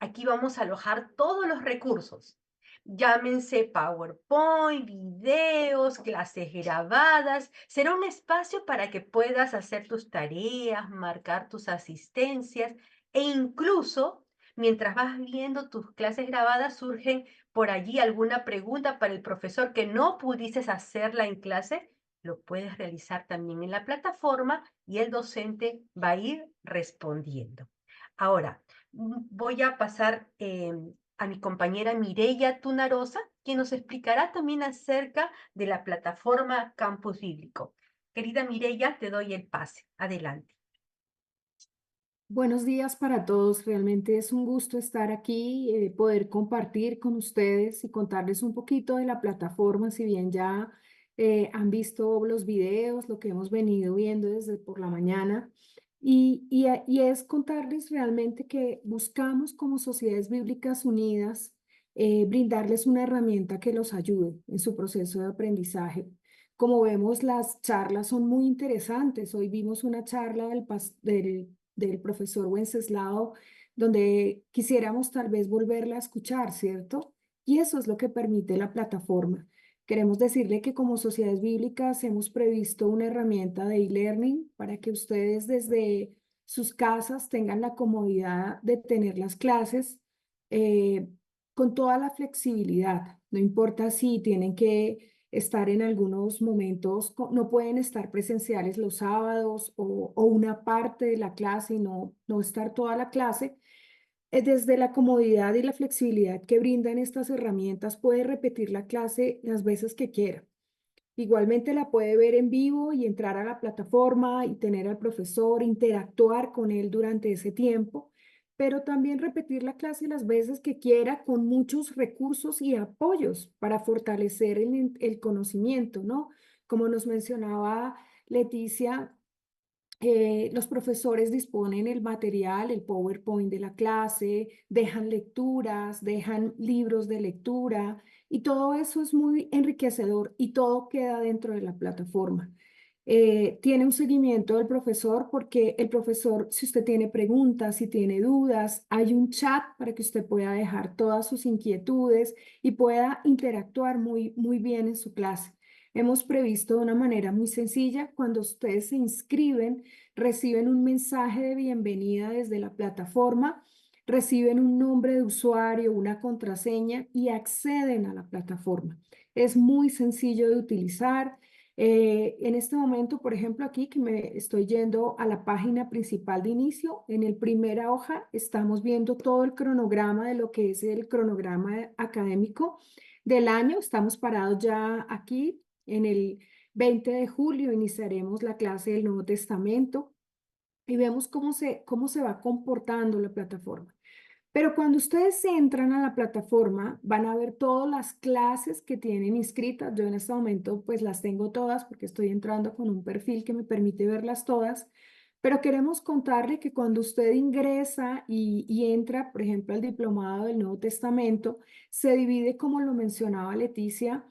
Aquí vamos a alojar todos los recursos. Llámense PowerPoint, videos, clases grabadas. Será un espacio para que puedas hacer tus tareas, marcar tus asistencias e incluso mientras vas viendo tus clases grabadas surgen por allí alguna pregunta para el profesor que no pudieses hacerla en clase, lo puedes realizar también en la plataforma y el docente va a ir respondiendo. Ahora, voy a pasar a mi compañera Mireya Tunarosa, quien nos explicará también acerca de la plataforma Campus Bíblico. Querida Mireya, te doy el pase. Adelante. Buenos días para todos. Realmente es un gusto estar aquí, poder compartir con ustedes y contarles un poquito de la plataforma, si bien ya han visto los videos, lo que hemos venido viendo desde por la mañana. Y es contarles realmente que buscamos como Sociedades Bíblicas Unidas brindarles una herramienta que los ayude en su proceso de aprendizaje. Como vemos, las charlas son muy interesantes. Hoy vimos una charla del profesor Wenceslao, donde quisiéramos tal vez volverla a escuchar, ¿cierto? Y eso es lo que permite la plataforma. Queremos decirle que como sociedades bíblicas hemos previsto una herramienta de e-learning para que ustedes desde sus casas tengan la comodidad de tener las clases eh, con toda la flexibilidad. No importa si tienen que estar en algunos momentos, no pueden estar presenciales los sábados o una parte de la clase y no estar toda la clase. Desde la comodidad y la flexibilidad que brindan estas herramientas, puede repetir la clase las veces que quiera. Igualmente la puede ver en vivo y entrar a la plataforma y tener al profesor, interactuar con él durante ese tiempo, pero también repetir la clase las veces que quiera con muchos recursos y apoyos para fortalecer el conocimiento, ¿no? Como nos mencionaba Leticia, los profesores disponen el material, el PowerPoint de la clase, dejan lecturas, dejan libros de lectura y todo eso es muy enriquecedor y todo queda dentro de la plataforma. Tiene un seguimiento del profesor porque el profesor, si usted tiene preguntas, si tiene dudas, hay un chat para que usted pueda dejar todas sus inquietudes y pueda interactuar muy bien en su clase. Hemos previsto de una manera muy sencilla, cuando ustedes se inscriben, reciben un mensaje de bienvenida desde la plataforma, reciben un nombre de usuario, una contraseña y acceden a la plataforma. Es muy sencillo de utilizar. En este momento, por ejemplo, aquí que me estoy yendo a la página principal de inicio, en el primera hoja estamos viendo todo el cronograma de lo que es el cronograma académico del año. Estamos parados ya aquí en el 20 de julio, iniciaremos la clase del Nuevo Testamento y vemos cómo se va comportando la plataforma. Pero cuando ustedes entran a la plataforma, van a ver todas las clases que tienen inscritas. Yo en este momento pues las tengo todas porque estoy entrando con un perfil que me permite verlas todas. Pero queremos contarle que cuando usted ingresa y entra, por ejemplo, al diplomado del Nuevo Testamento, se divide, como lo mencionaba Leticia,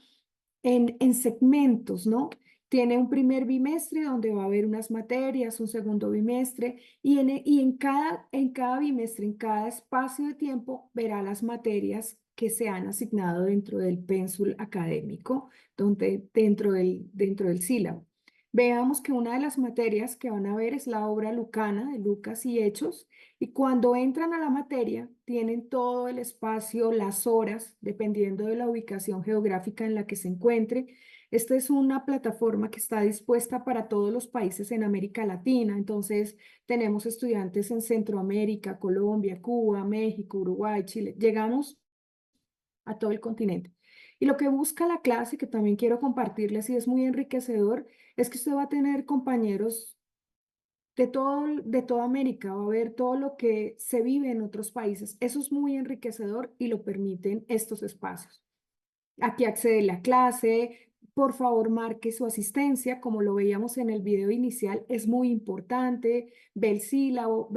en segmentos, ¿no? Tiene un primer bimestre donde va a haber unas materias, un segundo bimestre y en cada bimestre, en cada espacio de tiempo, verá las materias que se han asignado dentro del pénsul académico, dentro del sílabo. Veamos que una de las materias que van a ver es la obra lucana de Lucas y Hechos, y cuando entran a la materia tienen todo el espacio, las horas, dependiendo de la ubicación geográfica en la que se encuentre, Esta es una plataforma que está dispuesta para todos los países en América Latina. Entonces, tenemos estudiantes en Centroamérica, Colombia, Cuba, México, Uruguay, Chile. Llegamos a todo el continente. Y lo que busca la clase, que también quiero compartirles y es muy enriquecedor, es que usted va a tener compañeros de toda América, va a ver todo lo que se vive en otros países. Eso es muy enriquecedor y lo permiten estos espacios. Aquí accede la clase, por favor marque su asistencia, como lo veíamos en el video inicial, es muy importante, ve el sílabo,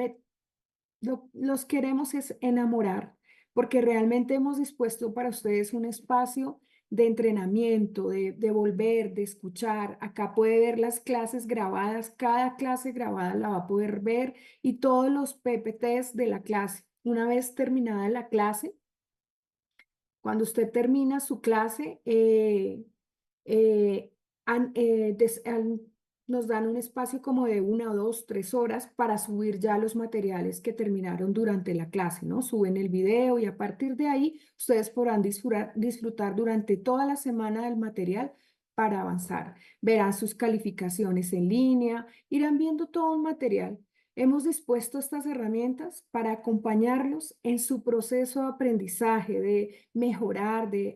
los queremos es enamorar, porque realmente hemos dispuesto para ustedes un espacio de entrenamiento, de volver, de escuchar. Acá puede ver las clases grabadas, cada clase grabada la va a poder ver y todos los PPTs de la clase. Una vez terminada la clase, cuando usted termina su clase, eh, an- des- an- nos dan un espacio como de 1, 2, 3 horas para subir ya los materiales que terminaron durante la clase, ¿no? Suben el video y a partir de ahí ustedes podrán disfrutar durante toda la semana del material para avanzar. Verán sus calificaciones en línea, irán viendo todo el material. Hemos dispuesto estas herramientas para acompañarlos en su proceso de aprendizaje, de mejorar, de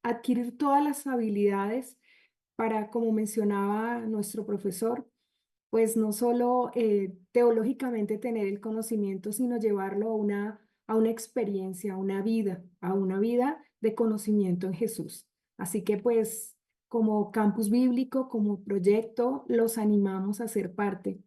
adquirir todas las habilidades para, como mencionaba nuestro profesor, pues no solo teológicamente tener el conocimiento, sino llevarlo a una experiencia, a una vida de conocimiento en Jesús. Así que pues como campus bíblico, como proyecto, los animamos a ser parte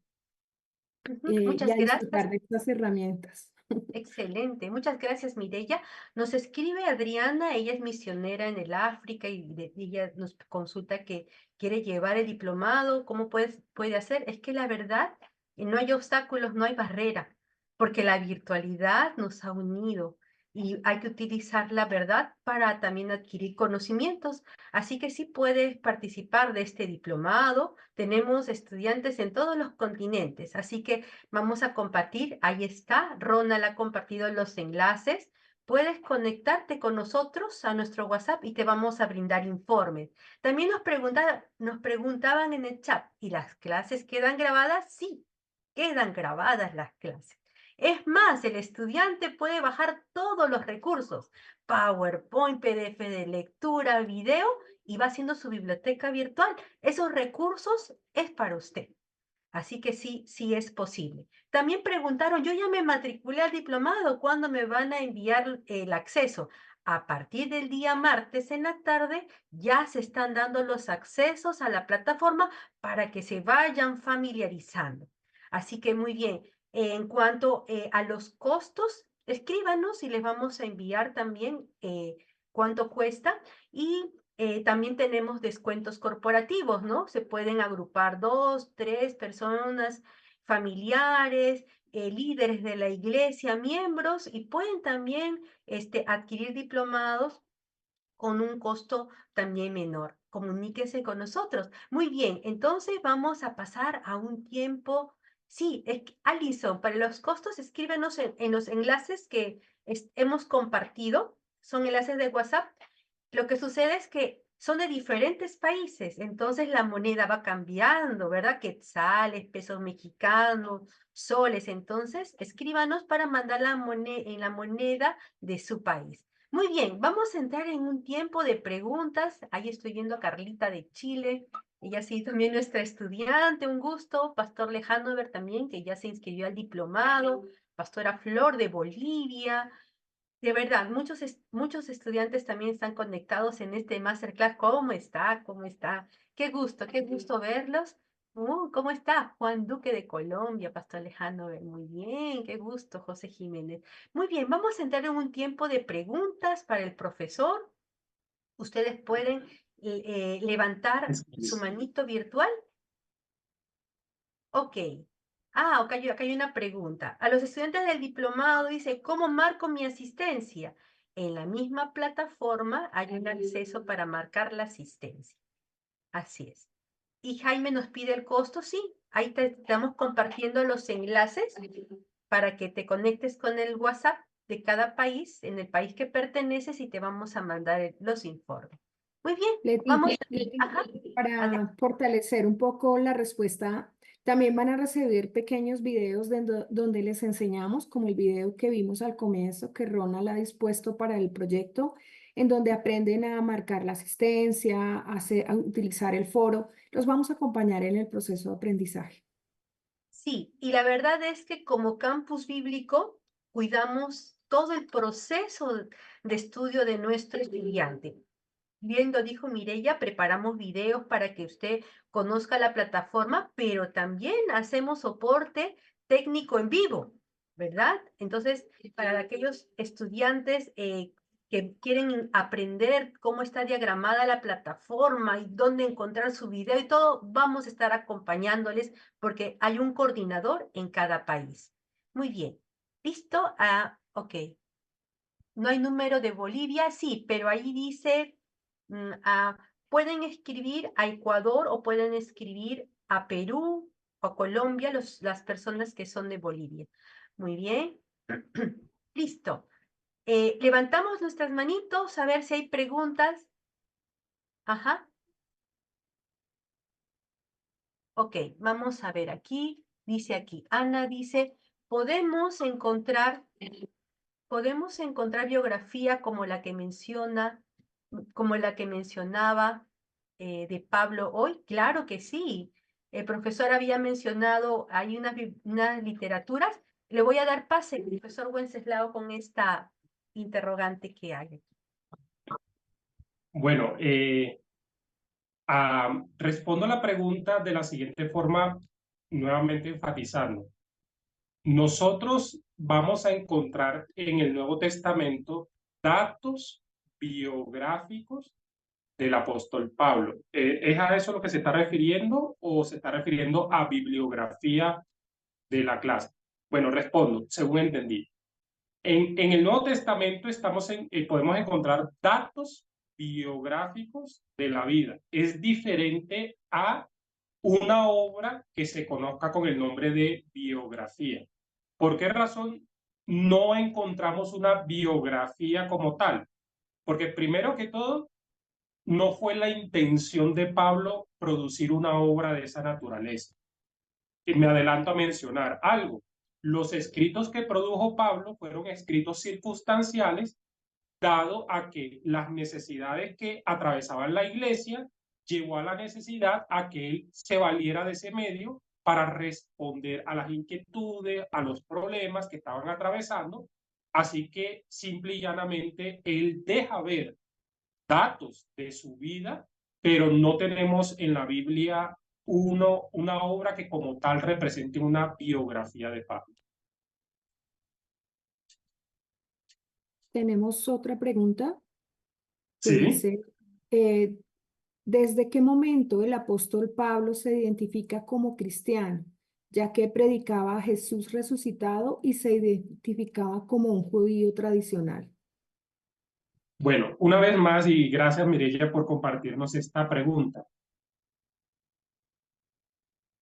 y Muchas a gracias. disfrutar de estas herramientas. Excelente, muchas gracias, Mireya. Nos escribe Adriana, ella es misionera en el África y ella nos consulta que quiere llevar el diplomado. ¿Cómo puede hacer? Es que la verdad, no hay obstáculos, no hay barrera, porque la virtualidad nos ha unido y hay que utilizar la verdad para también adquirir conocimientos. Así que sí puedes participar de este diplomado. Tenemos estudiantes en todos los continentes, así que vamos a compartir, ahí está, Ronald ha compartido los enlaces. Puedes conectarte con nosotros a nuestro WhatsApp y te vamos a brindar informes. También nos preguntaban en el chat, ¿y las clases quedan grabadas? Sí, quedan grabadas las clases. Es más, el estudiante puede bajar todos los recursos, PowerPoint, PDF de lectura, video, y va haciendo su biblioteca virtual. Esos recursos es para usted. Así que sí, sí es posible. También preguntaron, yo ya me matriculé al diplomado, ¿cuándo me van a enviar el acceso? A partir del día martes en la tarde ya se están dando los accesos a la plataforma para que se vayan familiarizando. Así que muy bien. En cuanto a los costos, escríbanos y les vamos a enviar también cuánto cuesta y también tenemos descuentos corporativos, ¿no? Se pueden agrupar 2, 3 personas, familiares, líderes de la iglesia, miembros, y pueden también adquirir diplomados con un costo también menor. Comuníquese con nosotros. Muy bien, entonces vamos a pasar a un tiempo. Sí, Alison, para los costos, escríbenos en los enlaces que hemos compartido. Son enlaces de WhatsApp. Lo que sucede es que son de diferentes países, entonces la moneda va cambiando, ¿verdad? Quetzales, pesos mexicanos, soles. Entonces, escríbanos para mandar en la moneda de su país. Muy bien, vamos a entrar en un tiempo de preguntas. Ahí estoy viendo a Carlita de Chile. Ella sí, también nuestra estudiante, un gusto. Pastor Lejanover también, que ya se inscribió al diplomado. Pastora Flor de Bolivia. De verdad, muchos estudiantes también están conectados en este masterclass. ¿Cómo está? ¿Cómo está? Qué gusto verlos. ¿Cómo está? Juan Duque de Colombia, Pastor Alejandro. Muy bien, qué gusto, José Jiménez. Muy bien, vamos a entrar en un tiempo de preguntas para el profesor. Ustedes pueden levantar su manito virtual. Ok. Acá hay una pregunta. A los estudiantes del diplomado dice, ¿cómo marco mi asistencia? En la misma plataforma hay un acceso para marcar la asistencia. Así es. Y Jaime nos pide el costo, sí. Ahí te estamos compartiendo los enlaces para que te conectes con el WhatsApp de cada país, en el país que perteneces y te vamos a mandar los informes. Muy bien, Leti, vamos. Leti, Ajá, para fortalecer un poco la respuesta, también van a recibir pequeños videos donde les enseñamos, como el video que vimos al comienzo, que Ronald ha dispuesto para el proyecto, en donde aprenden a marcar la asistencia, a utilizar el foro. Los vamos a acompañar en el proceso de aprendizaje. sí, y la verdad es que como campus bíblico cuidamos todo el proceso de estudio de nuestro estudiante. Bien lo dijo Mireya, preparamos videos para que usted conozca la plataforma, pero también hacemos soporte técnico en vivo, ¿verdad? Entonces, para aquellos estudiantes que quieren aprender cómo está diagramada la plataforma y dónde encontrar su video y todo, vamos a estar acompañándoles porque hay un coordinador en cada país. Muy bien. ¿Listo? Ok. No hay número de Bolivia, sí, pero ahí dice, pueden escribir a Ecuador o pueden escribir a Perú o Colombia las personas que son de Bolivia. Muy bien. Listo. Levantamos nuestras manitos a ver si hay preguntas. Ajá. Ok, vamos a ver aquí. Dice aquí, Ana dice, podemos encontrar biografía como la que mencionaba de Pablo hoy. Claro que sí. El profesor había mencionado, hay unas literaturas. Le voy a dar pase, profesor Wenceslao, con esta interrogante que hay. Bueno, respondo a la pregunta de la siguiente forma, nuevamente enfatizando. Nosotros vamos a encontrar en el Nuevo Testamento datos biográficos del apóstol Pablo. ¿Es a eso lo que se está refiriendo o se está refiriendo a bibliografía de la clase? Bueno, respondo, según entendí. En el Nuevo Testamento podemos encontrar datos biográficos de la vida. Es diferente a una obra que se conozca con el nombre de biografía. ¿Por qué razón no encontramos una biografía como tal? Porque primero que todo, no fue la intención de Pablo producir una obra de esa naturaleza. Y me adelanto a mencionar algo. Los escritos que produjo Pablo fueron escritos circunstanciales, dado a que las necesidades que atravesaban la iglesia llevó a la necesidad a que él se valiera de ese medio para responder a las inquietudes, a los problemas que estaban atravesando. Así que simple y llanamente él deja ver datos de su vida, pero no tenemos en la Biblia una obra que como tal represente una biografía de Pablo. Tenemos otra pregunta que Sí. dice, ¿desde qué momento el apóstol Pablo se identifica como cristiano, ya que predicaba a Jesús resucitado y se identificaba como un judío tradicional? Bueno, una vez más, y gracias Mireya por compartirnos esta pregunta.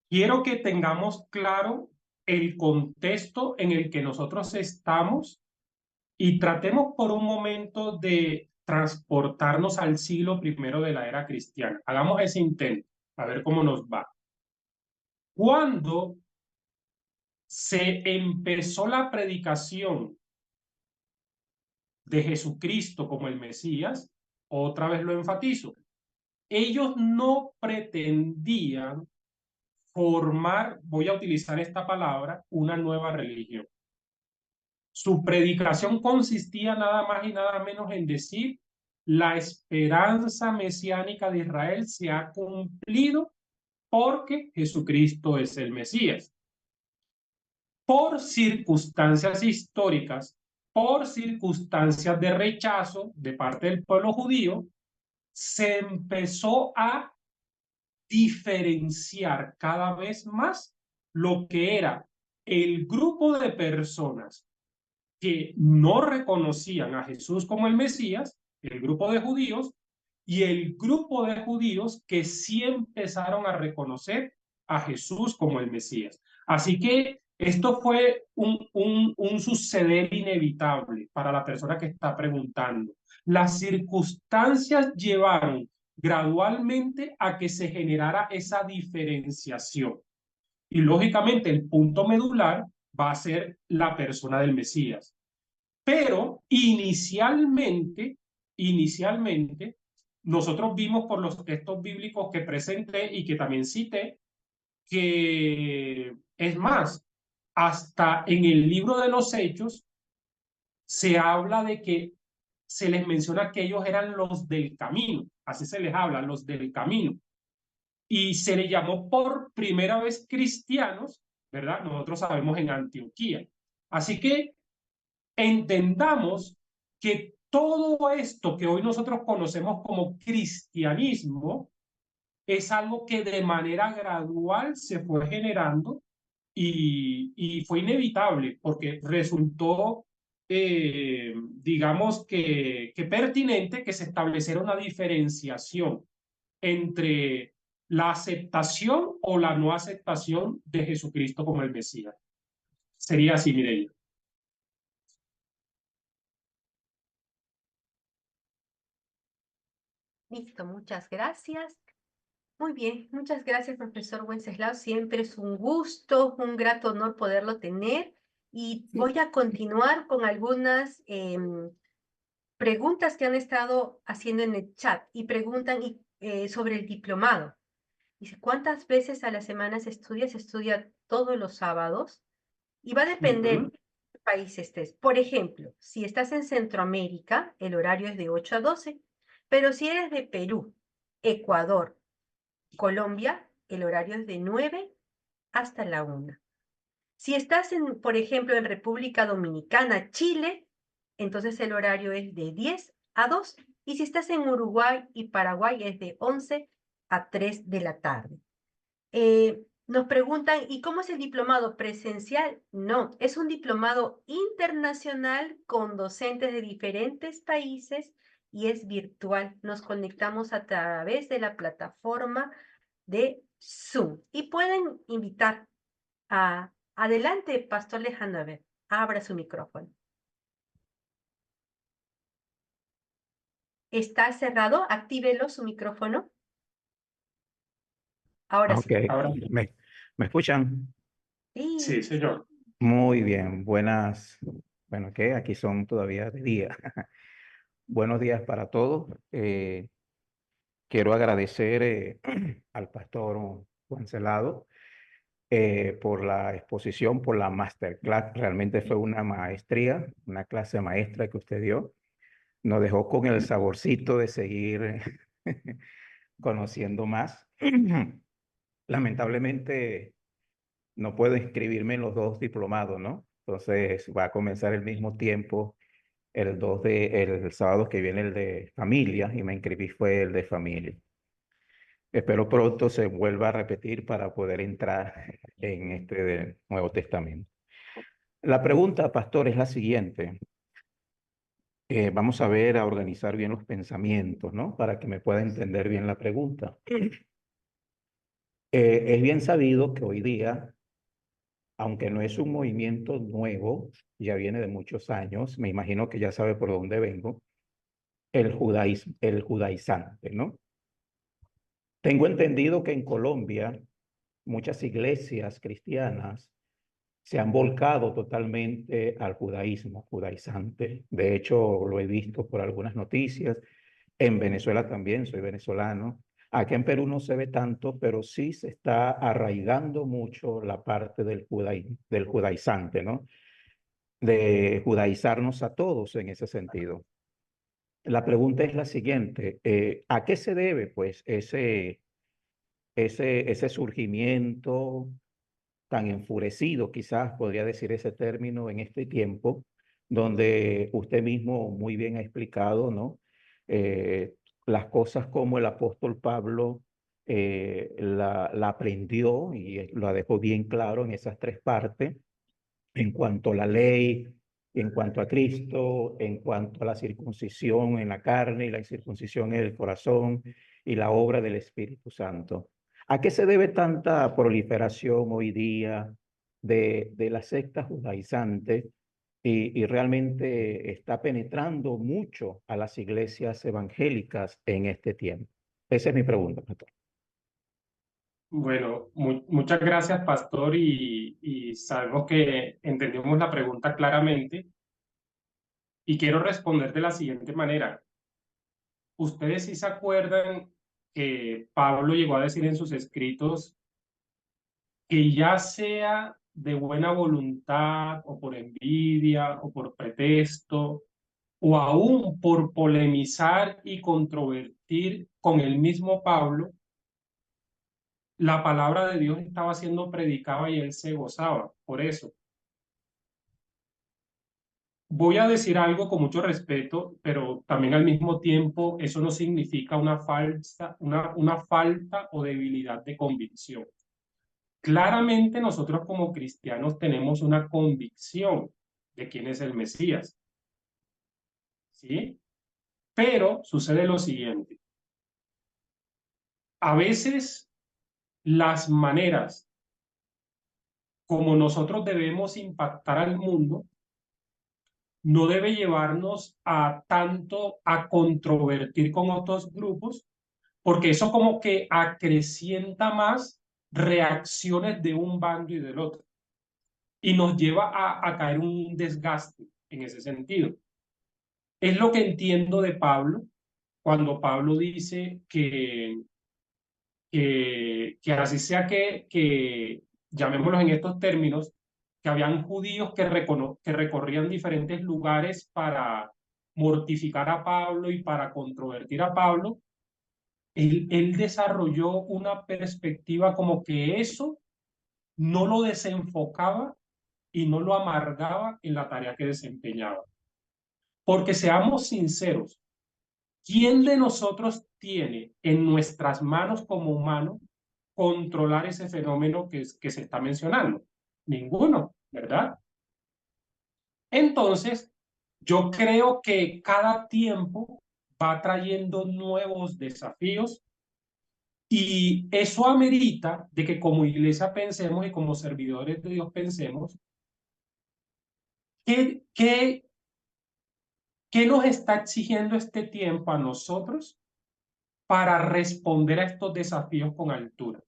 Quiero que tengamos claro el contexto en el que nosotros estamos y tratemos por un momento de transportarnos al siglo I de la era cristiana. Hagamos ese intento, a ver cómo nos va. Cuando se empezó la predicación de Jesucristo como el Mesías, otra vez lo enfatizo, ellos no pretendían formar, voy a utilizar esta palabra, una nueva religión. Su predicación consistía nada más y nada menos en decir, la esperanza mesiánica de Israel se ha cumplido porque Jesucristo es el Mesías. Por circunstancias históricas, por circunstancias de rechazo de parte del pueblo judío, se empezó a diferenciar cada vez más lo que era el grupo de personas que no reconocían a Jesús como el Mesías, el grupo de judíos, y el grupo de judíos que sí empezaron a reconocer a Jesús como el Mesías. Así que esto fue un suceder inevitable para la persona que está preguntando. Las circunstancias llevaron gradualmente a que se generara esa diferenciación. Y lógicamente el punto medular va a ser la persona del Mesías. Pero inicialmente, nosotros vimos por los textos bíblicos que presenté y que también cité, que es más, hasta en el libro de los Hechos se habla de que se les menciona que ellos eran los del camino, así se les habla, los del camino. Y se les llamó por primera vez cristianos, ¿verdad? Nosotros sabemos en Antioquía. Así que entendamos que todo esto que hoy nosotros conocemos como cristianismo es algo que de manera gradual se fue generando y fue inevitable porque resultó, digamos que pertinente que se estableciera una diferenciación entre la aceptación o la no aceptación de Jesucristo como el Mesías. Sería así, Mireia. Listo, muchas gracias. Muy bien, muchas gracias, profesor Wenceslao. Siempre es un gusto, un grato honor poderlo tener. Y Sí. voy a continuar con algunas preguntas que han estado haciendo en el chat y preguntan sobre el diplomado. Dice, ¿cuántas veces a la semana se estudia? Se estudia todos los sábados y va a depender de qué país estés. Por ejemplo, si estás en Centroamérica, el horario es de 8 a 12, pero si eres de Perú, Ecuador, Colombia, el horario es de 9 hasta la 1. Si estás, por ejemplo, en República Dominicana, Chile, entonces el horario es de 10 a 2. Y si estás en Uruguay y Paraguay, es de 11 a 3 de la tarde. Nos preguntan, ¿y cómo es el diplomado presencial? No, es un diplomado internacional con docentes de diferentes países y es virtual. Nos conectamos a través de la plataforma de Zoom y pueden invitar a... Adelante, Pastor Alejandro, a ver, abra su micrófono. ¿Está cerrado? Actívelo su micrófono. Ahora Ok, sí. Ahora, ¿me escuchan? sí, Sí. señor. Muy bien, buenas, bueno, ¿qué? Aquí son todavía de día. Buenos días para todos. Quiero agradecer al pastor Juan Celado por la exposición, por la masterclass. Realmente fue una maestría, una clase maestra que usted dio. Nos dejó con el saborcito de seguir conociendo más. Lamentablemente no puedo inscribirme en los dos diplomados, ¿no? Entonces va a comenzar el mismo tiempo el sábado que viene el de familia y me inscribí fue el de familia. Espero pronto se vuelva a repetir para poder entrar en este Nuevo Testamento. La pregunta, pastor, es la siguiente. Vamos a ver, a organizar bien los pensamientos, ¿no? Para que me pueda entender bien la pregunta. Es bien sabido que hoy día, aunque no es un movimiento nuevo, ya viene de muchos años, me imagino que ya sabe por dónde vengo, el judaizante, ¿no? Tengo entendido que en Colombia muchas iglesias cristianas se han volcado totalmente al judaísmo, judaizante. De hecho, lo he visto por algunas noticias. En Venezuela también, soy venezolano. Aquí en Perú no se ve tanto, pero sí se está arraigando mucho la parte del judaizante, ¿no? De judaizarnos a todos en ese sentido. La pregunta es la siguiente, ¿a qué se debe pues ese surgimiento tan enfurecido, quizás podría decir ese término en este tiempo, donde usted mismo muy bien ha explicado, ¿no? Las cosas como el apóstol Pablo la aprendió y la dejó bien claro en esas tres partes, en cuanto a la ley, en cuanto a Cristo, en cuanto a la circuncisión en la carne y la incircuncisión en el corazón y la obra del Espíritu Santo. ¿A qué se debe tanta proliferación hoy día de la secta judaizante y realmente está penetrando mucho a las iglesias evangélicas en este tiempo? Esa es mi pregunta, pastor. Bueno, muchas gracias, pastor, y sabemos que entendimos la pregunta claramente y quiero responder de la siguiente manera. ¿Ustedes sí se acuerdan que Pablo llegó a decir en sus escritos que ya sea de buena voluntad o por envidia o por pretexto o aún por polemizar y controvertir con el mismo Pablo, la palabra de Dios estaba siendo predicada y él se gozaba por eso? Voy a decir algo con mucho respeto, pero también al mismo tiempo eso no significa una falta o debilidad de convicción. Claramente nosotros como cristianos tenemos una convicción de quién es el Mesías, ¿sí? Pero sucede lo siguiente. A veces las maneras como nosotros debemos impactar al mundo no debe llevarnos a tanto a controvertir con otros grupos, porque eso como que acrecienta más reacciones de un bando y del otro, y nos lleva a caer un desgaste en ese sentido. Es lo que entiendo de Pablo, cuando Pablo dice que así sea que, llamémoslos en estos términos, que habían judíos que recorrían diferentes lugares para mortificar a Pablo y para controvertir a Pablo. Él desarrolló una perspectiva como que eso no lo desenfocaba y no lo amargaba en la tarea que desempeñaba. Porque seamos sinceros, ¿quién de nosotros tiene en nuestras manos como humano controlar ese fenómeno que se está mencionando? Ninguno, ¿verdad? Entonces, yo creo que cada tiempo va trayendo nuevos desafíos y eso amerita de que como iglesia pensemos y como servidores de Dios pensemos ¿qué nos está exigiendo este tiempo a nosotros para responder a estos desafíos con altura?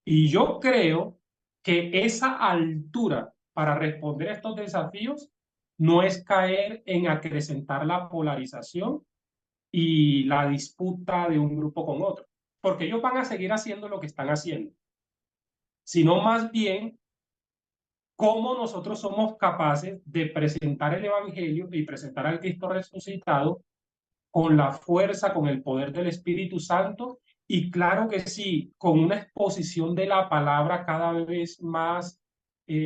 Y yo creo que esa altura para responder a estos desafíos no es caer en acrecentar la polarización y la disputa de un grupo con otro, porque ellos van a seguir haciendo lo que están haciendo, sino más bien cómo nosotros somos capaces de presentar el Evangelio y presentar al Cristo resucitado con la fuerza, con el poder del Espíritu Santo y claro que sí, con una exposición de la palabra cada vez más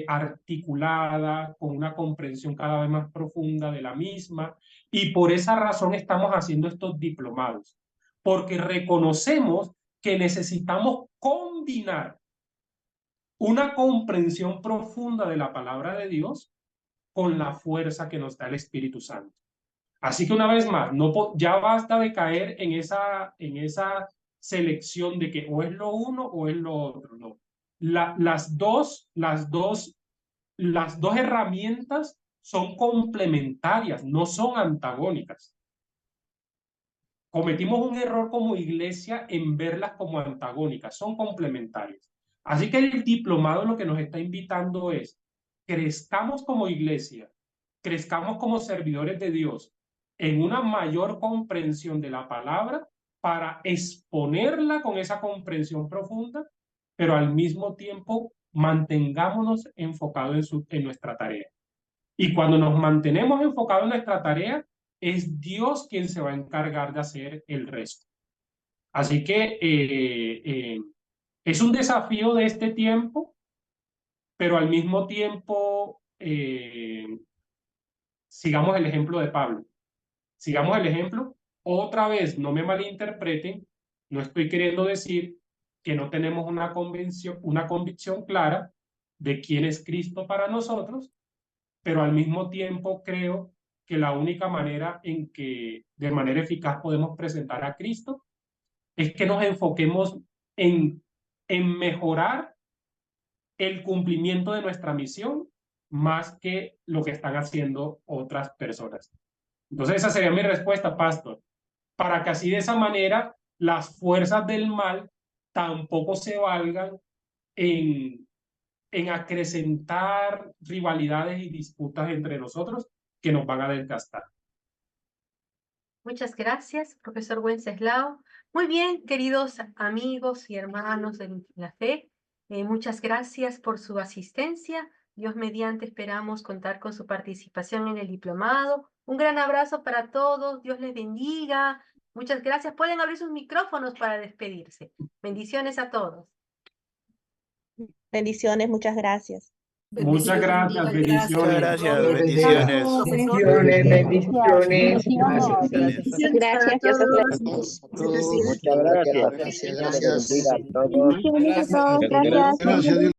articulada, con una comprensión cada vez más profunda de la misma y por esa razón estamos haciendo estos diplomados, porque reconocemos que necesitamos combinar una comprensión profunda de la palabra de Dios con la fuerza que nos da el Espíritu Santo. Así que una vez más, ya basta de caer en esa selección de que o es lo uno o es lo otro. No. Las dos herramientas son complementarias, no son antagónicas. Cometimos un error como iglesia en verlas como antagónicas, son complementarias. Así que el diplomado lo que nos está invitando es, crezcamos como iglesia, crezcamos como servidores de Dios en una mayor comprensión de la palabra para exponerla con esa comprensión profunda, pero al mismo tiempo mantengámonos enfocados en nuestra tarea. Y cuando nos mantenemos enfocados en nuestra tarea, es Dios quien se va a encargar de hacer el resto. Así que es un desafío de este tiempo, pero al mismo tiempo sigamos el ejemplo de Pablo. Sigamos el ejemplo. Otra vez, no me malinterpreten, no estoy queriendo decir que no tenemos una convicción clara de quién es Cristo para nosotros, pero al mismo tiempo creo que la única manera en que de manera eficaz podemos presentar a Cristo es que nos enfoquemos en mejorar el cumplimiento de nuestra misión más que lo que están haciendo otras personas. Entonces esa sería mi respuesta, pastor, para que así de esa manera las fuerzas del mal tampoco se valgan en acrecentar rivalidades y disputas entre nosotros que nos van a desgastar. Muchas gracias, profesor Wenceslao. Muy bien, queridos amigos y hermanos de la fe, muchas gracias por su asistencia. Dios mediante esperamos contar con su participación en el diplomado. Un gran abrazo para todos, Dios les bendiga. Muchas gracias. Pueden abrir sus micrófonos para despedirse. Bendiciones a todos. Bendiciones, muchas gracias. Muchas gracias, bendiciones. Gracias, bendiciones. Bendiciones, bendiciones. Gracias, Dios los bendiga. Muchas gracias. Gracias. Bendiciones a todos, gracias. Gracias.